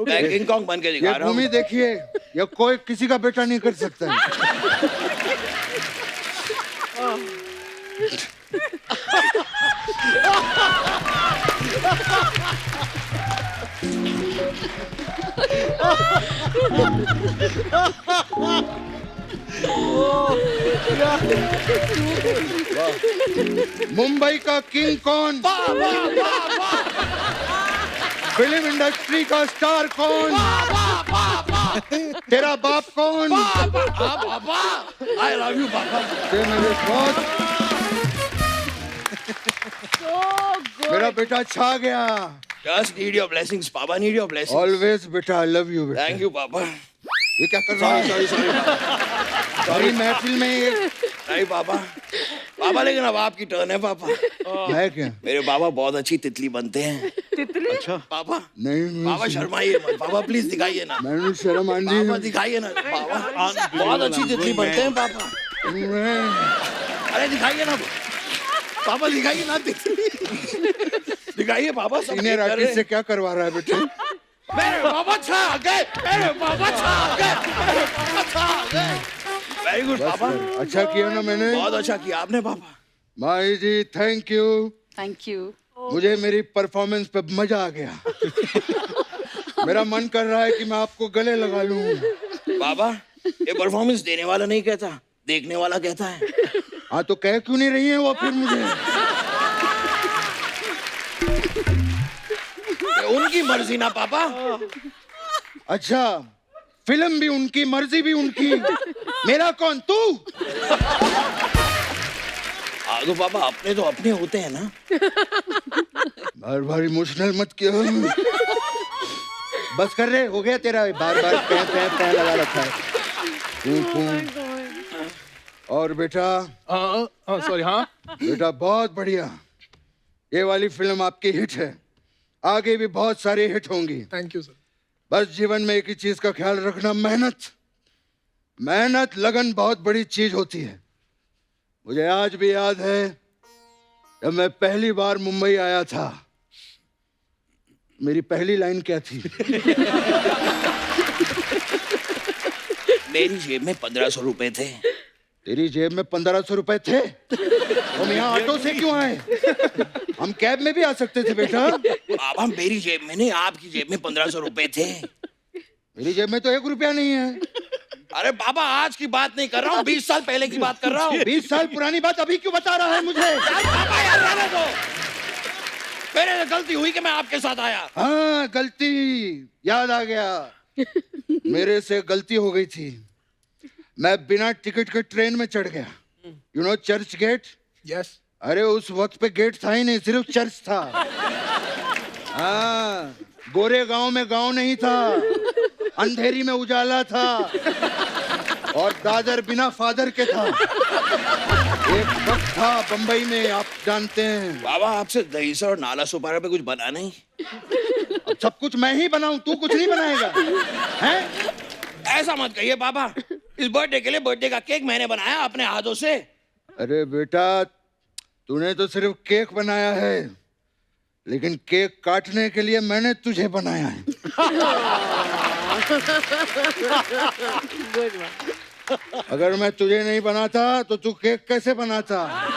मैं किंग कॉन्ग बन के दिखा ये रहा हूँ। भूमि देखिए, ये कोई किसी का बेटा नहीं कर सकता है। मुंबई का किंग कौन? फिल्म इंडस्ट्री का स्टार कौन? तेरा बाप कौन? पापा आई लव यू पापा। ते मेरे बहुत मेरा बेटा छा गया। Just need your blessings पापा, need your blessings। ऑलवेज बेटा, आई लव यू बेटा। थैंक यू पापा। ये क्या कर रहा है? सॉरी सारी महफिल में ये नहीं पापा। पापा लेकिन अब आपकी टर्न है पापा। है क्या? मेरे पापा बहुत अच्छी तितली बनते हैं। तितली? अच्छा पापा। नहीं पापा शर्माइए मत पापा, प्लीज दिखाइए ना। मैंने शर्म आंधी पापा दिखाइए ना पापा, बहुत अच्छी तितली बनते हैं पापा। अरे दिखाइए ना पापा, दिखाइए ना तितली, दिखाइए पापा। सब सीनियर आर्टिस्ट से क्या करवा रहा है बेटे? मेरे पापा छा गए, मेरे पापा छा गए, मेरे पापा छा गए। वेरी गुड पापा, अच्छा किया ना मैंने। बहुत अच्छा किया आपने पापा। माही जी थैंक यू। Thank you. मुझे मेरी परफॉर्मेंस पे मजा आ गया। मेरा मन कर रहा है कि मैं आपको गले लगा लूं। पापा ये परफॉर्मेंस देने वाला नहीं कहता, देखने वाला कहता है। हाँ तो कह क्यों नहीं रही है वो फिर मुझे? उनकी मर्जी ना पापा। अच्छा फिल्म भी उनकी, मर्जी भी उनकी, मेरा कौन? तू? हाँ तो पापा अपने तो अपने होते हैं ना। बार बार इमोशनल मत किया। बस कर रहे, हो गया तेरा बार बार पैं लगा रखा है। और बेटा सॉरी हाँ बेटा बहुत बढ़िया, ये वाली फिल्म आपकी हिट है, आगे भी बहुत सारी हिट होंगी। Thank you sir. बस जीवन में एक ही चीज का ख्याल रखना, मेहनत। मेहनत लगन बहुत बड़ी चीज होती है। मुझे आज भी याद है जब मैं पहली बार मुंबई आया था, मेरी पहली लाइन क्या थी? मेरी जेब में 1500 रुपए थे। तेरी जेब में 1500 रुपए थे? हम यहाँ ऑटो से क्यों आए? हम कैब में भी आ सकते थे बेटा। पापा मेरी जेब में नहीं, आपकी जेब में 1500 रुपए थे। मेरी जेब में तो 1 रुपया नहीं है। अरे पापा आज की बात नहीं कर रहा हूँ, 20 साल पहले की बात कर रहा हूँ। 20 साल पुरानी बात अभी क्यों बता रहा है मुझे? पापा यार रहने दो, मेरे से गलती हुई कि मैं आपके साथ आया। हाँ गलती याद आ गया, मेरे से गलती हो गई थी। मैं बिना टिकट के ट्रेन में चढ़ गया। You know Churchgate? Yes. अरे उस वक्त पे गेट था ही नहीं, सिर्फ चर्च था। हाँ गोरे गांव में गांव नहीं था, अंधेरी में उजाला था, और दादर बिना फादर के था। एक वक्त था बंबई में, आप जानते हैं। बाबा आपसे दहीसर और नाला सुपारा पे कुछ बना नहीं? अब सब कुछ मैं ही बनाऊं, तू कुछ नहीं बनाएगा हैं? ऐसा मत कहिए पापा, इस बर्थडे के लिए बर्थडे का केक मैंने बनाया अपने हाथों से। अरे बेटा तूने तो सिर्फ केक बनाया है, लेकिन केक काटने के लिए मैंने तुझे बनाया है। अगर मैं तुझे नहीं बनाता तो तू केक कैसे बनाता?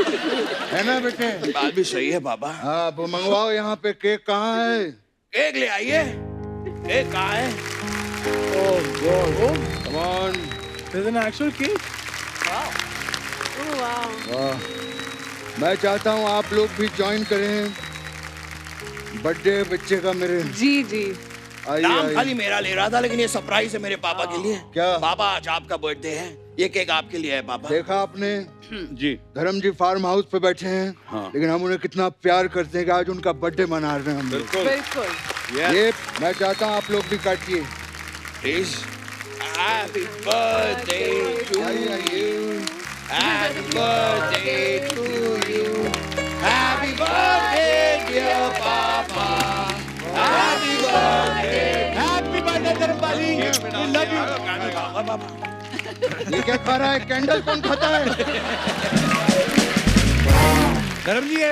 है ना बेटे? बात भी सही है पापा। हाँ वो मंगवाओ यहाँ पे। केक कहाँ है? केक ले आइए। केक कहाँ है? Oh God, come on. There's an actual cake? वाह, मैं चाहता हूँ आप लोग भी ज्वाइन करें बर्थडे बच्चे का मेरे। जी जी। आइए नाम आइए। खाली मेरा ले रहा था, लेकिन ये सरप्राइज है मेरे पापा के लिए। क्या? पापा आज आपका बर्थडे है, ये केक आपके लिए है पापा। देखा आपने, जी धर्म जी फार्म हाउस पे बैठे हैं, हाँ। लेकिन हम उन्हें कितना प्यार करते हैं कि आज उनका बर्थडे मना रहे हैं हम लोग। बिल्कुल। ये मैं चाहता हूँ आप लोग भी काटिए। प्लीज। हैप्पी बर्थडे टू आइए, आइए। Happy birthday to you. Happy birthday, dear Papa. Happy birthday, धर्मपाली. We love you. ये क्या खा रहा है? कैंडल कौन खाता है? धर्म जी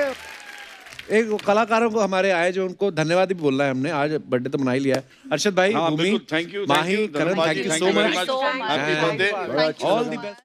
एक कलाकारों को हमारे आए जो उनको धन्यवाद भी बोलना है हमने, आज बर्थडे तो मना ही लिया है। अरशद भाई, हाँ, भूमि, बिल्कुल, thank you, माही, करण, धन्यवाद थैंक जी, you thank so you very much. much. so much. Happy birthday. All the best.